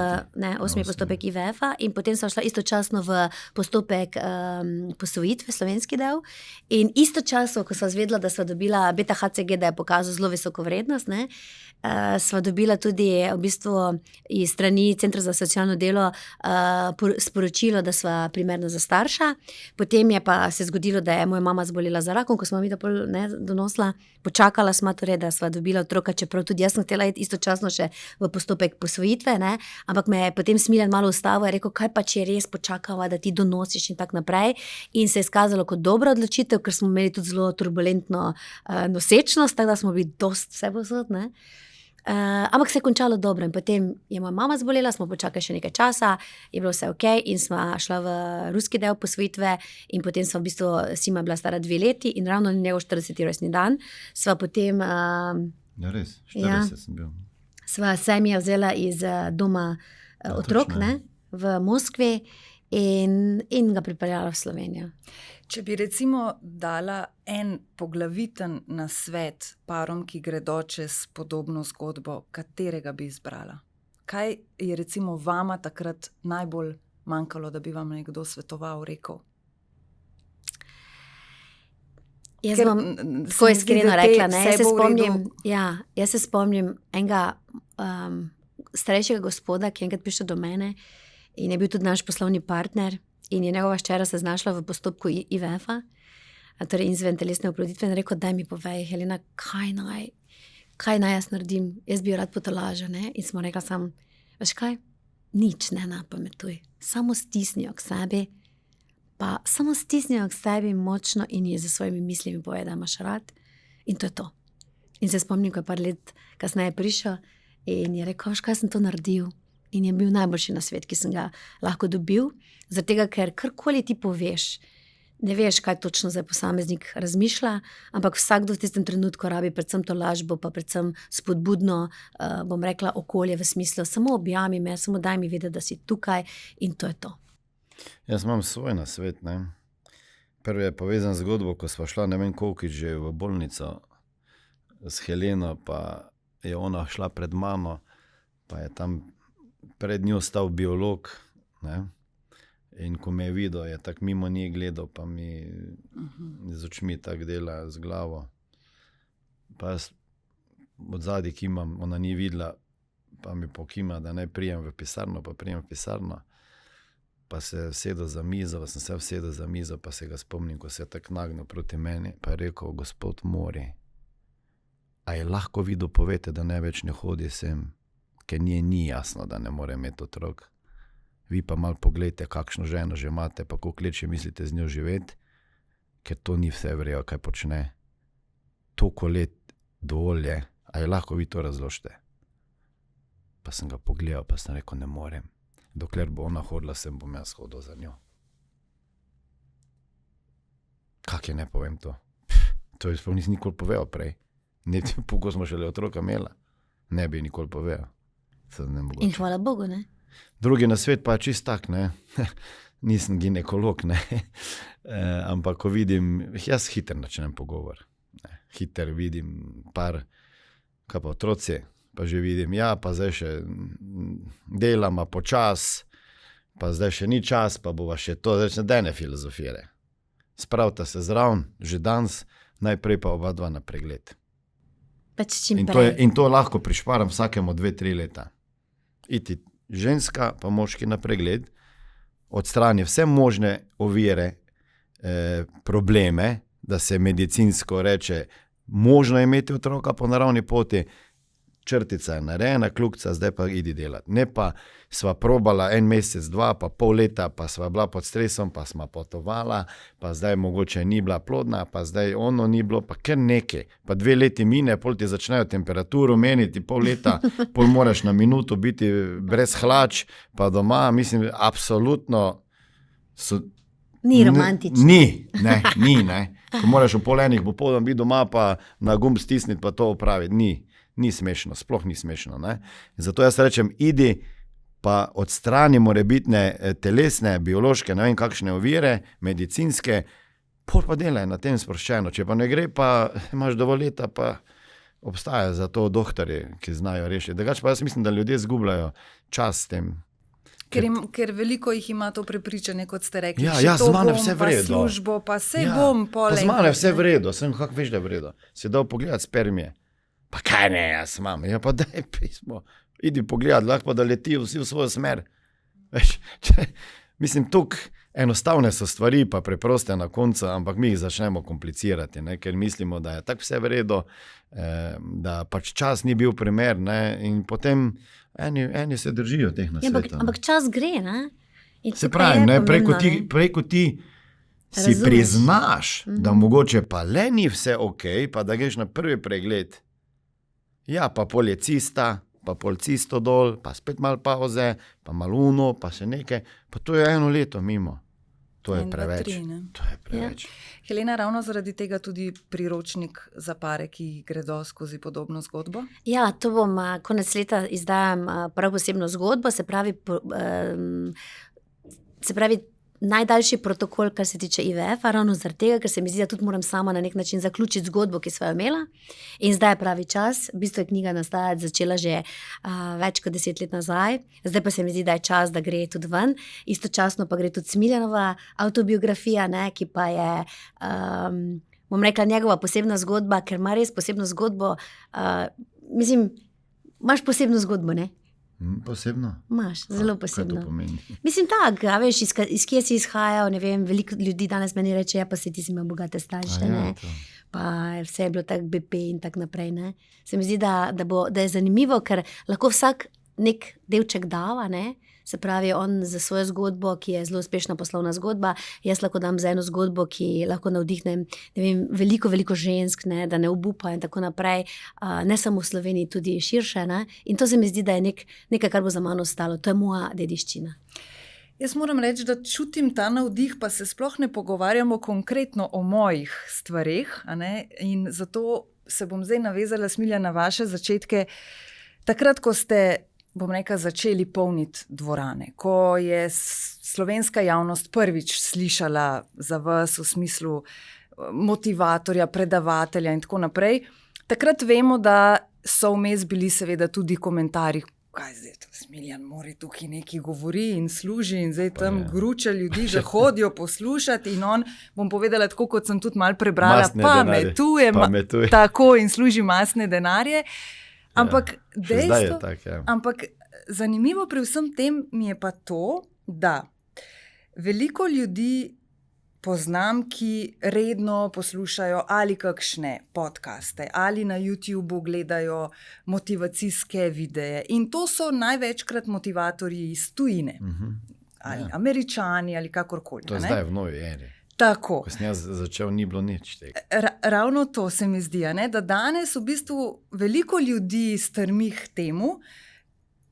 8. postopek IVF-a in potem sva šla istočasno v postopek posvojitve, slovenski del. In istočasno, ko sva zvedela, da sva dobila beta-HCG, da je pokazal zelo visoko vrednost, ne, sva dobila tudi v bistvu iz strani Centra za socialno delo sporočilo, da sva primerna za starša. Potem je pa se zgodilo, da je moja mama zbolela za rakom, ko smo mi donosla. Počakala sva torej, da sva dobila otroka, čeprav tudi jaz sem htela iti istočasno še v postopek posvojitve, ne? Ampak me je potem Smiljan malo ustavil in rekel, kaj pa če res počakava, da ti donosiš in tako naprej. In se je izkazalo kot dobra odločitev, ker smo imeli tudi zelo turbulentno nosečnost, tako da smo bili dosti vsepovsod, ne? Ampak se je končalo dobro in potem je moja mama zbolela, smo počakali še nekaj časa, je bilo vse ok in sva šla v ruski del posvojitve in potem sva v bistvu, Sima je bila stara 2 leti in ravno njegov 40. rojstni dan sva potem ja, res, 40 sem bil. Sva Semija vzela iz doma otrok, ne, v Moskvi in ga pripeljala v Slovenijo. Če bi recimo dala en poglaviten nasvet parom, ki gredo čez podobno zgodbo, katerega bi izbrala? Kaj je recimo vama takrat najbolj manjkalo, da bi vam nekdo svetoval, rekel? Jaz bom tako iskreno rekla, ne, jaz se spomnim enega starejšega gospoda, ki je enkrat prišel do mene in je bil tudi naš poslovni partner. In je njegova hčera se znašla v postopku IVF-a, torej izventelesne oploditve, in rekel, daj mi povej, Helena, kaj naj jaz naredim, jaz bi jo rad potolažil, ne? In smo rekla sam, veš kaj, nič ne napametuj, samo stisnijo k sebi, pa samo stisnijo k sebi močno in ji za svojimi mislimi povej, da imaš rad, in to je to. In se spomnim, ko je par let kasneje prišel in je rekel, veš kaj, sem to naredil. In je bil najboljši nasvet, ki sem ga lahko dobil, zaradi tega, ker karkoli ti poveš, ne veš, kaj točno zdaj posameznik razmišlja, ampak vsakdo v tistem trenutku rabi predvsem to lažbo, pa predvsem spodbudno, bom rekla, okolje v smislu, samo objami me, samo daj mi vedeti, da si tukaj in to je to. Jaz imam svoj nasvet, ne. Prvi je povezan z zgodbo, ko sva šla, ne vem kolkič že v bolnico s Heleno, pa je ona šla pred mano, pa je tam pred njo stal biolog, ne? In ko me je videl, je tak mimo nje gledal, pa mi z očmi tak dela z glavo. Pa jaz od zadaj kimam, ona ni videla, pa mi pokima, da naj prijem v pisarno, pa prijem v pisarno. Pa se je vsedel za mizo, sem se vsedel za mizo, pa se ga spomnim, ko se je tak nagnil proti meni, pa je rekel, gospod Mori, a je lahko vi dopovete, da ne več ne hodi sem? Ker ni jasno, da ne more imeti otrok. vi pa malo pogledajte, kakšno ženo že imate, pa koliko let še mislite z njo živeti, ker to ni vse vrejo, kaj počne. Toliko let dovolj je, a je lahko vi to razložite. Pa sem ga pogledal, pa sem rekel, ne morem. Dokler bo ona hodila, sem bom jaz hodil za njo. Kak je ne povem to? To je sploh nisem nikoli povedal prej. Ne, ko smo šele otroka imela, ne bi nikoli povedal. In hvala Bogu, ne? Drugi na svet pa je čist tak, ne. Nisem ginekolog, ne. Ampak ko vidim, jaz hiter načnem pogovor. Hiter vidim par, kaj pa otroci, pa že vidim, ja, pa zdaj še delama počas, pa zdaj še ni čas, pa bova še to, zdaj ne dene filozofire. Spravita se zraven, že danes, najprej pa oba dva na pregled. Pač čim prej. In to lahko prišparam vsakemu 2-3 leta. Iti ženska pa moški na pregled, odstrani vse možne ovire, probleme, da se medicinsko reče, možno imeti otroka po naravni poti, črtica je narejena, kljukca, zdaj pa idi delati. Ne pa sva probala 1 mesec, 2, pa pol leta, pa sva bila pod stresom, pa sva potovala, pa zdaj mogoče ni bila plodna, pa zdaj ono ni bilo, pa kar nekaj. Pa 2 leti mine, pol ti začnejo temperaturo meniti, pol leta, pol moraš na minuto biti brez hlač, pa doma, mislim, absolutno ni romantično. Ni. Ko moraš v pol enih popoldan biti doma, pa na gumb stisniti, pa to opraviti. Ni smešno, sploh ni smešno. Ne? Zato jaz rečem, idi pa odstrani morebitne telesne, biološke, ne vem kakšne ovire, medicinske, pol pa delaj na tem sproščeno. Če pa ne gre, pa imaš dovolj leta, pa obstaja za to doktorji, ki znajo rešiti. Drugače pa jaz mislim, da ljudje zgubljajo čas s tem. Ker veliko jih ima to prepričanje, kot ste rekli. Ja, z mane vse v redu. Pa službo, pa sej bom poleg. Pa z mane vse v redu, sem kako veš, da je v redu. Si dal pogledati spermije. Pa kaj ne, jaz imam. Ja, pa daj pismo. Idi pogledati, lahko pa da letijo vsi v svojo smer. Veš, mislim, tukaj enostavne so stvari, pa preproste na koncu, ampak mi jih začnemo komplicirati, ne? Ker mislimo, da je tako vse v redu, da pač čas ni bil primer, ne? In potem eni se držijo teh nasvetov. Ampak čas gre, ne? Se pravi, ne? Prej ko ti si priznaš, da mogoče pa le ni vse okej, pa da greš na prvi pregled. Ja, pa pol je cista, pa pol cisto dol, pa spet malo pauze, pa malo uno, pa še nekaj. Pa to je 1 leto mimo. To je preveč. 2, 3, to je preveč. Ja. Helena, ravno zaradi tega tudi priročnik za pare, ki gredo skozi podobno zgodbo? Ja, to bom konec leta izdajam prav posebno zgodbo, se pravi najdaljši protokol, kar se tiče IVF-a, ravno zaradi tega, ker se mi zdi, da tudi moram sama na nek način zaključiti zgodbo, ki sva jo imela. In zdaj je pravi čas. V bistvu je knjiga nastajati začela že več kot 10 let nazaj. Zdaj pa se mi zdi, da je čas, da gre tudi ven. Istočasno pa gre tudi Smiljanova avtobiografija, ne, ki pa je, bom rekla, njegova posebna zgodba, ker ima res posebno zgodbo. Mislim, imaš posebno zgodbo, ne? Posebno? Imaš, zelo posebno. Kaj to pomeni? Mislim tak, a veš, iz kje si izhajal, ne vem, veliko ljudi danes meni reče, ja, pa si ti si imel bogate starše, ne, pa vse je bilo tak BP in tak naprej, ne. Se mi zdi, da je zanimivo, ker lahko vsak nek delček dava, ne, se pravi, on za svojo zgodbo, ki je zelo uspešna poslovna zgodba, jaz lahko dam za eno zgodbo, ki lahko navdihne, ne vem, veliko žensk, ne, da ne obupa in tako naprej, ne samo v Sloveniji, tudi širše, ne, in to se mi zdi, da je nekaj, kar bo za mano ostalo, to je moja dediščina. Jaz moram reči, da čutim ta navdih, pa se sploh ne pogovarjamo konkretno o mojih stvareh, a ne, in zato se bom zdaj navezala, Smilja, na vaše začetke. Takrat, ko ste, bom rekla, začeli polniti dvorane, ko je slovenska javnost prvič slišala za vas v smislu motivatorja, predavatelja in tako naprej, takrat vemo, da so vmes bili seveda tudi komentarji, kaj zdaj to Smiljan mora tukaj nekaj govori in služi in zdaj tam gruča ljudi, že hodijo poslušati in on, bom povedala tako, kot sem tudi malo prebrala, pametuje, tako in služi mastne denarje. Ampak dejstvo, ampak zanimivo pri vsem tem mi je pa to, da veliko ljudi poznam, ki redno poslušajo ali kakšne podcaste, ali na YouTubeu gledajo motivacijske videe. In to so največkrat motivatorji iz tujine. ali Američani ali kakorkoli. To je zdaj v novi eri. Tako. Ko sem jaz začel, ni bilo nič tega. Ravno to se mi zdi, da danes v bistvu veliko ljudi strmi k temu,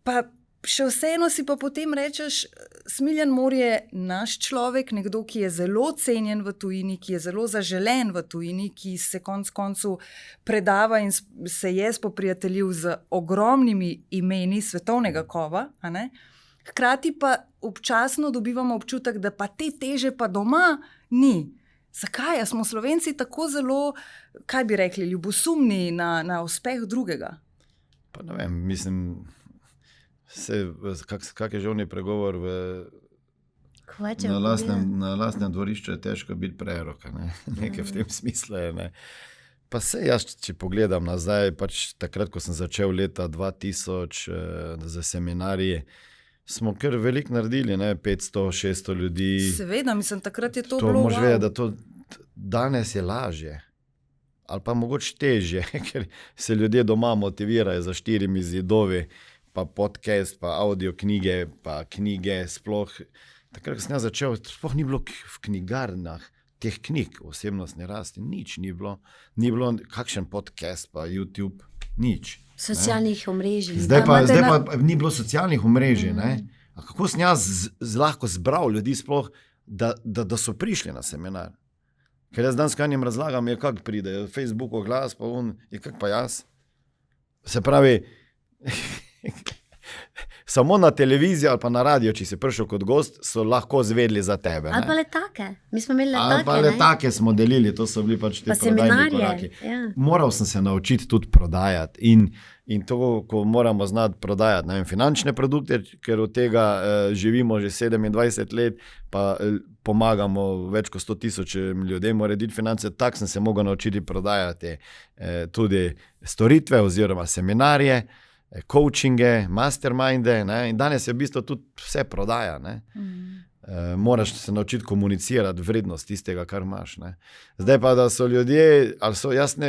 pa še vseeno si pa potem rečeš, Smiljan Mor je naš človek, nekdo, ki je zelo cenjen v tujini, ki je zelo zaželen v tujini, ki se konec koncev predava in se je spoprijateljil z ogromnimi imeni svetovnega kova, a ne? Hkrati pa občasno dobivamo občutek, da pa te teže pa doma ni. Zakaj? Smo Slovenci tako zelo, kaj bi rekli, ljubosumni na uspeh drugega? Pa ne vem, mislim, kak je že oni pregovor na lastnem dvorišču je težko biti preroka, ne? Nekaj v tem smislu je, ne. Pa se jaz, če pogledam nazaj, pač takrat, ko sem začel leta 2000 za seminarije, smo kar veliko naredili, ne, 500-600 ljudi. Seveda, mislim, takrat je to To bilo moraš vedeti, da to danes je lažje. Ali pa mogoče težje, ker se ljudje doma motivirajo za 4 zidovi, pa podcast, pa audio knjige, pa knjige sploh. Takrat, ko sem jaz začel, sploh ni bilo v knjigarnah teh knjig, osebnostne rasti, nič ni bilo. Ni bilo kakšen podcast, pa YouTube, nič. Socialnih omrežij. Zdaj pa ni bilo socialnih omrežij. A kako sem jaz lahko zbral ljudi sploh, da so prišli na seminar? Ker jaz danes kanjem razlagam, je kako pride, Facebook oglas, pa je kako pa jaz. Se pravi, samo na televiziji ali pa na radio, če si prišel kot gost, so lahko zvedeli za tebe. Ali pa letake. Mi smo imeli letake. Ali pa letake smo delili, to so bili pač te prodajni koraki. Ja. Moral sem se naučiti tudi prodajati in to, ko moramo znati prodajati, ne vem, finančne produkte, ker od tega živimo že 27 let, pa pomagamo več kot 100,000 ljudem urediti finance, tako sem se mogel naučiti prodajati tudi storitve oziroma seminarje, coachinge, masterminde, ne? In danes je v bistvu tudi vse prodaja. Moraš se naučiti komunicirati vrednost tistega, kar imaš. Ne? Zdaj pa, da so ljudje,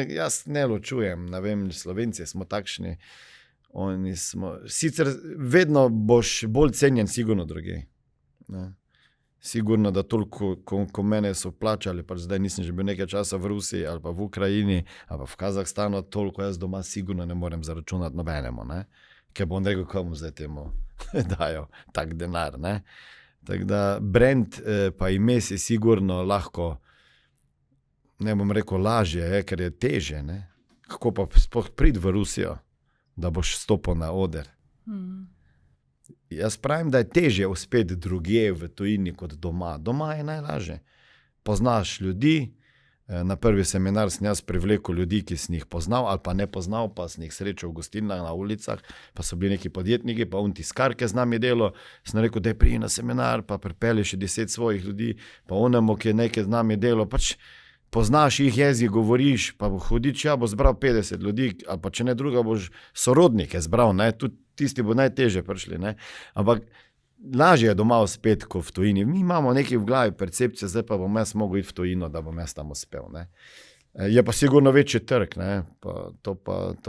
jaz ne ločujem, ne vem, Slovenci smo takšni, oni smo, sicer vedno boš bolj cenjen sigurno drugje. Sigurno, da toliko, ko mene so plačali, pa zdaj nisem že bil nekaj časa v Rusiji ali pa v Ukrajini ali pa v Kazahstanu, toliko jaz doma sigurno ne morem zaračunati nobenemu, ne? Ker bom rekel, komu zdaj temu dajo tak denar. Ne? Tako da brand pa ime si sigurno lahko, ne bom rekel lažje, ker je teže. Ne? Kako pa sploh priti v Rusijo, da boš stopil na oder? Jaz pravim, da je težje uspeti drugje v tujini kot doma. Doma je najlažje. Poznaš ljudi, na prvi seminar sem jaz privlekel ljudi, ki sem jih poznal ali pa ne poznal, pa sem jih srečal v gostilnah na ulicah, pa so bili neki podjetniki, pa tiskarke z nami delo. Sem rekel, da je priji na seminar, pa pripelji še 10 svojih ljudi, pa onemu, ki je nekaj z nami delo, pač poznaš jih jezik, govoriš, pa hodič, bo zbral 50 ljudi, ali pa če ne druga, boš sorodnike zbral, ne? Tudi tisti bo najtežje prišli, ne? Ampak lažje je doma uspeti kot v tujini. Mi imamo nekaj v glavi percepcije, zdaj pa bom jaz mogel iti v tujino, da bom jaz tam uspel. Ne? Je pa sigurno večji trg, ne? To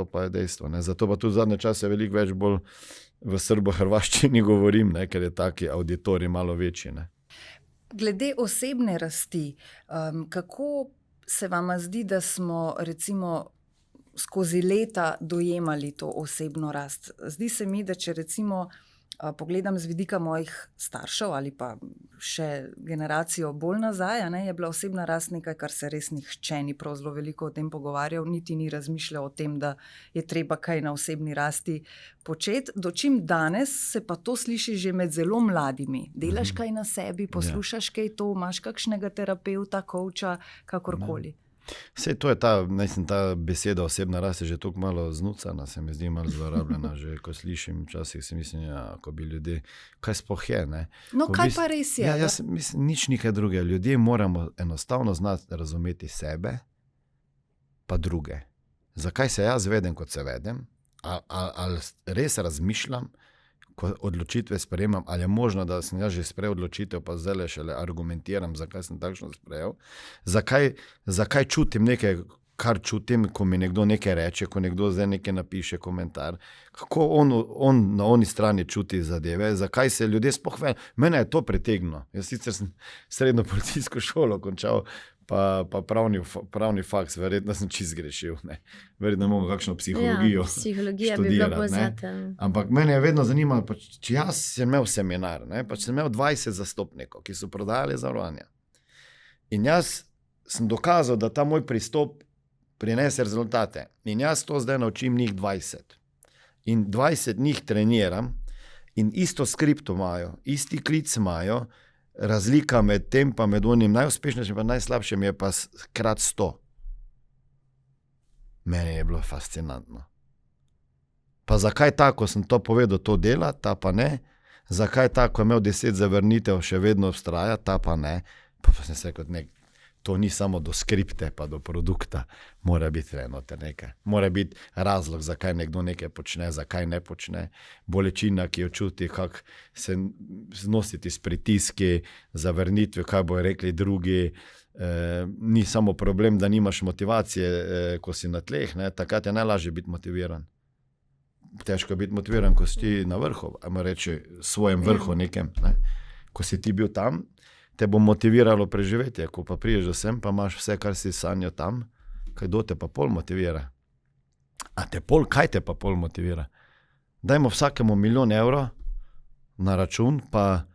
pa je dejstvo. Ne? Zato pa tudi zadnje čase veliko več bolj v srbo-hrvaščini govorim, ne? Ker je taki auditorij malo večji. Ne? Glede osebne rasti, kako se vama zdi, da smo recimo skozi leta dojemali to osebno rast? Zdi se mi, da če recimo pogledam z vidika mojih staršev ali pa še generacijo bolj nazaj, ne, je bila osebna rast nekaj, kar se res nihče ni prav zelo veliko o tem pogovarjal, niti ni razmišljal o tem, da je treba kaj na osebni rasti početi. Dočim danes se pa to sliši že med zelo mladimi. Delaš kaj na sebi, poslušaš kaj to, imaš kakšnega terapeuta, coacha, kakorkoli. Sej to je ta beseda osebna rast je že toliko malo znucana, se mi zdi malo zlorabljena, že ko slišim včasih si mislim, ko bi ljudje, kaj sploh je, ne. No, kaj pa res je? Jaz mislim, nič nekaj druge. Ljudje moramo enostavno znati razumeti sebe, pa druge. Zakaj se jaz vedem, kot se vedem, ali res razmišljam, ko odločitve sprejemam, ali je možno, da sem jaz že sprejel odločitev, pa zdaj le šele argumentiram, zakaj sem takšno sprejel. Zakaj čutim nekaj, kar čutim, ko mi nekdo nekaj reče, ko nekdo zdaj nekaj napiše komentar, kako on na oni strani čuti zadeve, zakaj se ljudje sploh ve. Mene je to pritegnilo. Jaz sicer sem srednjo policijsko šolo končal, pa pravni faks, verjetno sem čist grešil. Verjetno imamo kakšno psihologijo. Psihologija bi bila bolj zate. Ampak mene je vedno zanimalo, če jaz sem imel seminar, sem imel 20 zastopnikov, ki so prodajali zavarovanja. In jaz sem dokazal, da ta moj pristop prinese rezultate. In jaz to zdaj naučim njih 20. In 20 njih treniram in isto skripto imajo, isti klic imajo, razlika med tem pa med onim najuspešnejšim pa najslabšim je pa krat 100. Meni je bilo fascinantno. Pa zakaj tako sem to povedal, to dela, ta pa ne? Zakaj tako je imel 10 zavrnitev, še vedno obstraja, ta pa ne? Pa sem se rekel, to ni samo do skripte pa do produkta, mora biti noter nekaj. Mora biti razlog, zakaj nekdo nekaj počne, zakaj ne počne. Bolečina, ki jo čuti, kako se nositi s pritiski, zavrnitve, kaj bojo rekli drugi. Ni samo problem, da nimaš motivacije, ko si na tleh, takrat je najlažje biti motiviran. Težko je biti motiviran, ko si ti na vrhu, ajmo reči, svojem vrhu nekem. Ko si ti bil tam, te bo motiviralo preživetje, ko pa priješ do sem, pa imaš vse, kar si sanjal tam, kdo te pa pol motivira? Kaj te pa pol motivira? Dajmo vsakemu 1 milijon evrov na račun, pa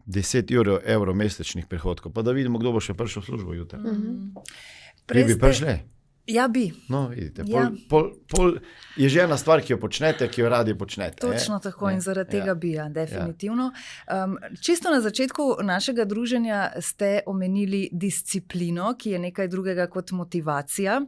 10 evrov mesečnih prihodkov, pa da vidimo, kdo bo še prišel v službo jutri. Vi bi prišli? Ja, bi. No, vidite, pol je že ena stvar, ki jo počnete, ki jo radi počnete. Točno tako in zaradi tega bi, definitivno. Čisto na začetku našega druženja ste omenili disciplino, ki je nekaj drugega kot motivacija.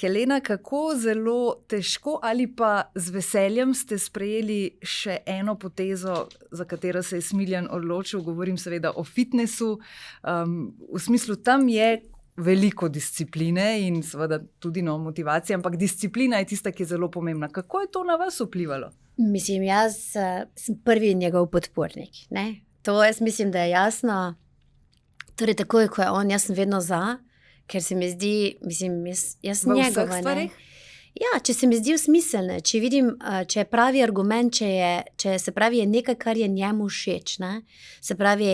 Helena, kako zelo težko ali pa z veseljem ste sprejeli še eno potezo, za katero se je Smiljan odločil, govorim seveda o fitnessu, v smislu tam je veliko discipline in seveda tudi motivacije, ampak disciplina je tista, ki je zelo pomembna. Kako je to na vas vplivalo? Mislim, jaz sem prvi njegov podpornik. Ne? To jaz mislim, da je jasno. Torej, takoj, ko je on, jaz sem vedno za, ker se mi zdi, mislim, jaz v njegova. vseh stvarih? Ja, če se mi zdi smiselne, če vidim, če je pravi argument, če se pravi je nekaj, kar je njemu všeč, ne? Se pravi,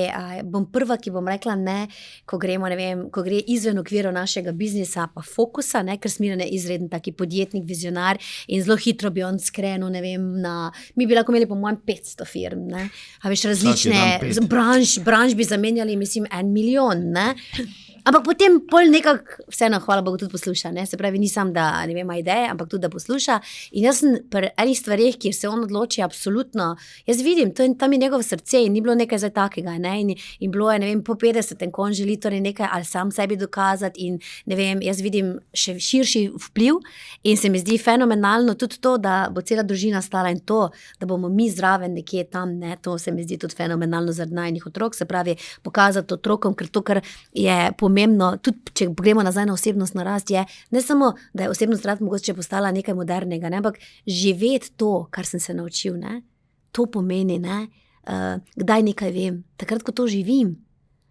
bom prva, ki bom rekla ne, ko gremo, ne vem, ko gre izven okvirov našega biznisa, pa fokusa, ne? Ker Smiljan je izreden taki podjetnik, vizionar in zelo hitro bi on skrenil, ne vem, mi bi lahko imeli po mojem 500 firm, ne? A veš, različne branž bi zamenjali, mislim, 1 milijon, ne? Ampak potem pol nekako, vseeno, hvala Bogu, tudi posluša, ne? Se pravi, nisem, da ne vem, ima ideje, ampak tudi, da posluša. In jaz sem pri enih stvareh, kjer se on odloči, absolutno, jaz vidim, tam je njegovo srce in ni bilo nekaj zdaj takega, ne? In bilo je, ne vem, po 50, ko on želi torej nekaj ali sam sebi dokazati in ne vem, jaz vidim še širši vpliv in se mi zdi fenomenalno tudi to, da bo cela družina stala in to, da bomo mi zraven nekje tam, ne? To se mi zdi tudi fenomenalno zaradi najnih otrok, se pravi, pokazati otrokom, ker to, kar je pomembno, tudi če gremo nazaj na osebnostno rast, je ne samo, da je osebnost rast mogoče postala nekaj modernega, ne, ampak živeti to, kar sem se naučil, ne, to pomeni, ne, kdaj nekaj vem, takrat, ko to živim.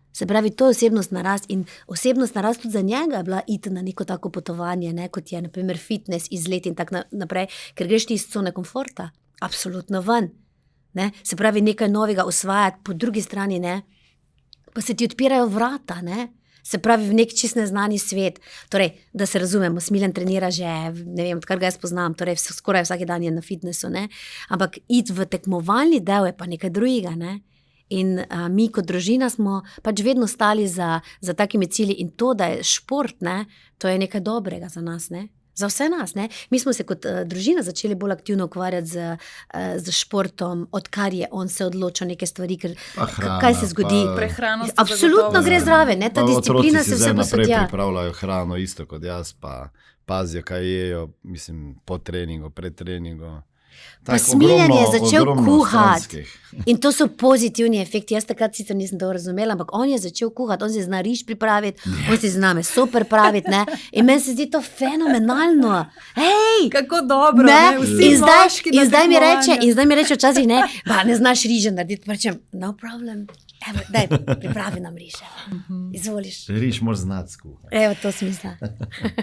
Se pravi, to je osebnostna rast in osebnostna rast tudi za njega je bila iti na neko tako potovanje, ne, kot je na primer fitness, izlet in tako naprej, ker greš ti iz cone komforta, absolutno ven. Ne, se pravi, nekaj novega osvajati, po drugi strani, ne, pa se ti odpirajo vrata, ne. Se pravi, v nek čist neznani svet. Torej, da se razumemo, Smiljan trenira že, ne vem, odkar ga jaz poznam, torej skoraj vsak dan je na fitnessu, ne. Ampak iti v tekmovalni del je pa nekaj drugega, ne. In mi kot družina smo pač vedno stali za takimi cilji in to, da je šport, ne, to je nekaj dobrega za nas, ne. Za vse nas, ne. Mi smo se kot družina začeli bolj aktivno ukvarjati z športom, odkar je on se odločil neke stvari, ker kaj se zgodi. Prehrano ste absolutno gre zraven, ne, ta disciplina se vse posodja. Pripravljajo hrano isto kot jaz, pa pazijo, kaj jejo, mislim, po treningu, pred treningu. Pa Smiljan je začel kuhati. stranskih. In to so pozitivni efekti. Jaz takrat sicer nisem to razumela, ampak on je začel kuhati, on si zna riž pripraviti, on si zna meso pripraviti. Ne? In meni se zdi to fenomenalno. Hej! Kako dobro, Ne? ne? Vsi moški na In tekmovanju. zdaj mi reče včasih, ne znaš riže narediti. Pa rečem, no problem. Evo, daj, pripravi nam riže. Izvoliš. Riž moraš znati skuhati. Evo, to smisla.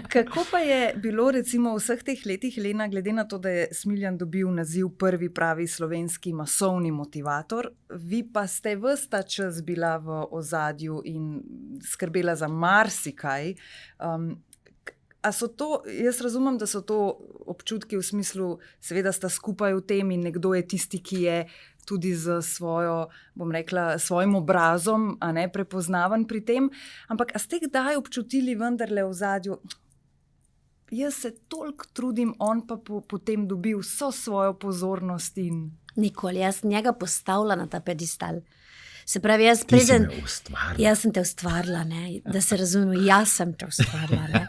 Kako pa je bilo recimo v vseh teh letih, Lena, glede na to, da je Smiljan dobil naziv prvi pravi slovenski masovni motivator, vi pa ste ves ta čas bila v ozadju in skrbela za marsikaj. A so to, jaz razumem, da so to občutki v smislu, seveda sta skupaj v tem in nekdo je tisti, ki je tudi z svojo, bom rekla, svojim obrazom, a ne prepoznaven pri tem. Ampak a ste kdaj občutili vendarle v ozadju, jaz se toliko trudim, on pa potem dobi vso svojo pozornost in... Nikoli, jaz sem njega postavila na ta pedestal. Se pravi, Ti si me ustvarila. Jaz sem te ustvarila, ne? Da se razumemo, jaz sem te ustvarila. Ne?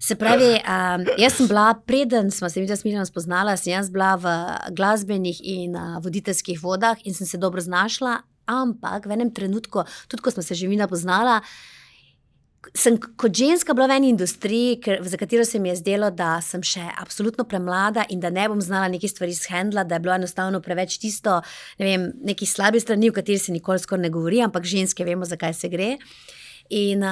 Se pravi, jaz sem bila, preden smo se mi s Smiljanom spoznala, sem jaz bila v glasbenih in voditeljskih vodah in sem se dobro znašla, ampak v enem trenutku, tudi ko smo se že mina poznala, sem kot ženska bila v eni industriji, za katero se mi je zdelo, da sem še absolutno premlada in da ne bom znala nekaj stvari shendla, da je bilo enostavno preveč tisto, ne vem, neki slabi strani, o kateri se nikoli skoraj ne govori, ampak ženske vemo, zakaj se gre. In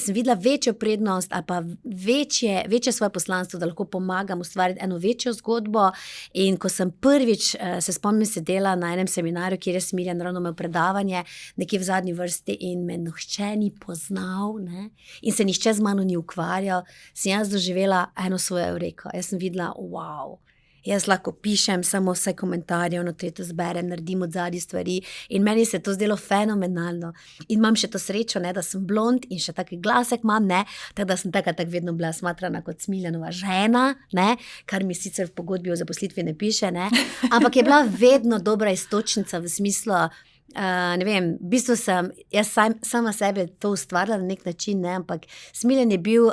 sem videla večjo prednost ali pa večje svoje poslanstvo, da lahko pomagam ustvariti eno večjo zgodbo. In ko sem prvič, se spomnim, sedela na enem seminarju, kjer je Smiljan ravno imel predavanje, nekje v zadnji vrsti in me nihče ni poznal, ne? In se nihče z mano ni ukvarjal, sem jaz doživela eno svojo evreko. Jaz sem videla, wow. Jaz lahko pišem, samo vse komentarje, tretjo zberem, naredim od zadnji stvari in meni se je to zdelo fenomenalno. In imam še to srečo, ne, da sem blond in še taki glasek imam, ne, tako da sem tako vedno bila smatrana kot Smiljanova žena, ne, kar mi sicer v pogodbi o zaposlitvi ne piše, ne, ampak je bila vedno dobra iztočnica v smislu, ne vem, v bistvu sem jaz sama sebe to ustvarila na nek način, ne, ampak Smiljan je bil,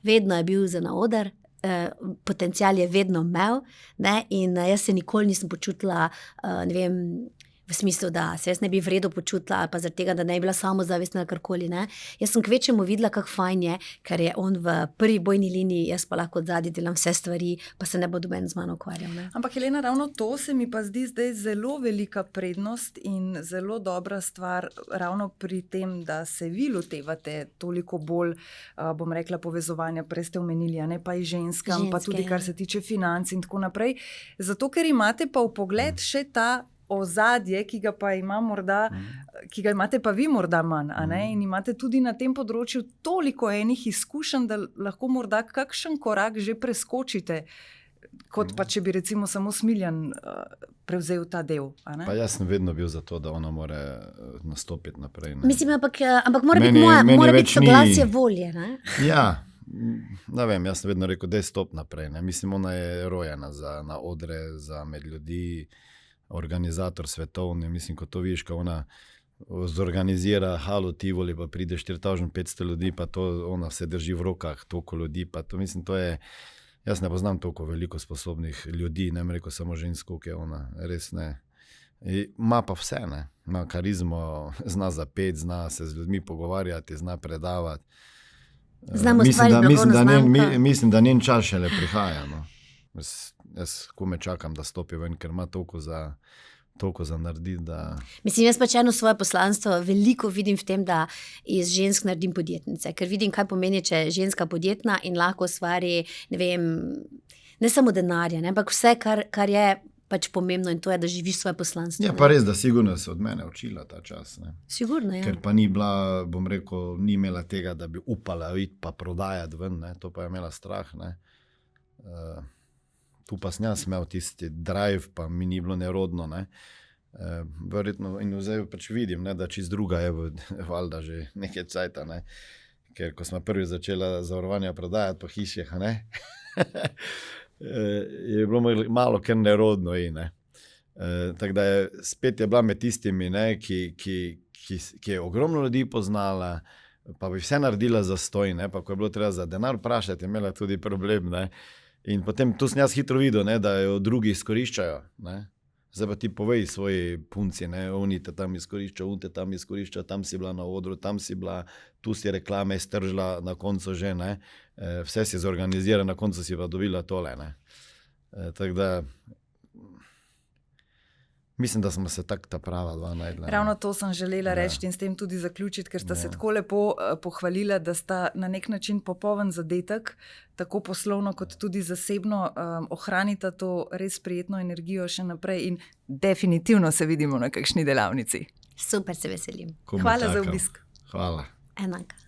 vedno je bil za na oder, potencial je vedno imel, ne, in jaz se nikoli nisem počutila, ne vem, v smislu, da se jaz ne bi v redu počutila ali pa zaradi tega, da ne bi bila samozavestna ali karkoli, ne. Jaz sem kvečemu videla, kako fajn je, ker je on v prvi bojni liniji, jaz pa lahko od zadnji delam vse stvari, pa se ne bo noben z mano ukvarjal, ne. Ampak Helena, ravno to se mi pa zdi zdaj zelo velika prednost in zelo dobra stvar ravno pri tem, da se vi lotevate toliko bolj, bom rekla, povezovanja, prej ste omenili, a ne, pa i ženskam, pa tudi kar se tiče financ in tako naprej. Zato, ker imate pa vpogled še ta ozadje, ki ga pa ima morda, ki ga imate pa vi morda manj, a ne? In imate tudi na tem področju toliko enih izkušenj, da lahko morda kakšen korak že preskočite, kot pa če bi recimo samo Smiljan prevzel ta del, a ne? Pa jaz sem vedno bil za to, da ona more nastopiti naprej. Ne? Mislim, ampak mora biti soglasje volje, ne? Ja, ne vem, jaz sem vedno rekel, da je stop naprej. Ne? Mislim, ona je rojena na odre, za med ljudi, organizator svetovni, mislim, ko to vidiš, ko ona zorganizira Halo Tivoli, pa pride 4500 ljudi, pa to ona se drži v rokah, toliko ljudi, pa to mislim, to je, jaz ne poznam toliko veliko sposobnih ljudi, ne bom rekel samo žensko, ki je ona, res ne. Ima pa vse, ne, ima karizmo, zna zapeti, zna se z ljudmi pogovarjati, zna predavati. Mislim, da njen čas šele prihaja, no. Jaz kome čakam, da stopi ven, ker ima toliko za narediti. Mislim, jaz pač eno svoje poslanstvo veliko vidim v tem, da iz žensk naredim podjetnice, ker vidim, kaj pomeni, če je ženska podjetna in lahko ustvari, ne vem, ne samo denarja, ne, ampak vse, kar je pač pomembno in to je, da živiš svoje poslanstvo. Ja, pa res, da sigurno se od mene učila ta čas. Ne. Sigurno, ja. Ker pa ni bila, bom rekel, ni imela tega, da bi upala iti pa prodajati ven, ne. To pa je imela strah, ne. Tu pa sem jaz imel tisti drive, pa mi ni bilo nerodno, ne. Verjetno, in zdaj pač vidim, ne, da čist druga je valjda že nekaj cajta, ne. Ker ko smo prvi začela zavarovanja prodajati po hiših, ne, je bilo malo kar nerodno ne. Tako da spet je bila med tistimi, ne, ki je ogromno ljudi poznala, pa bi vse naredila za stoj, ne, pa ko je bilo treba za denar vprašati, je imela tudi problem, ne. In potem tu sem jaz hitro videl, ne, da jo drugi izkoriščajo. Ne. Zdaj pa ti povej svoji punci, ne, oni te tam izkoriščajo, oni te tam izkoriščajo, tam si bila na odru, tam si bila, tu si reklame stržila, na koncu že, ne. Vse si zorganizira, na koncu si pa dobila tole, ne. Tako da mislim, da smo se tako ta prava dva najdla. Ravno to sem želela reči in s tem tudi zaključiti, ker sta se tako lepo pohvalila, da sta na nek način popoln zadetek, tako poslovno kot tudi zasebno, ohranita to res prijetno energijo še naprej in definitivno se vidimo na kakšni delavnici. Super, se veselim. Ko me Hvala za čakam. obisk. Hvala. Enaka.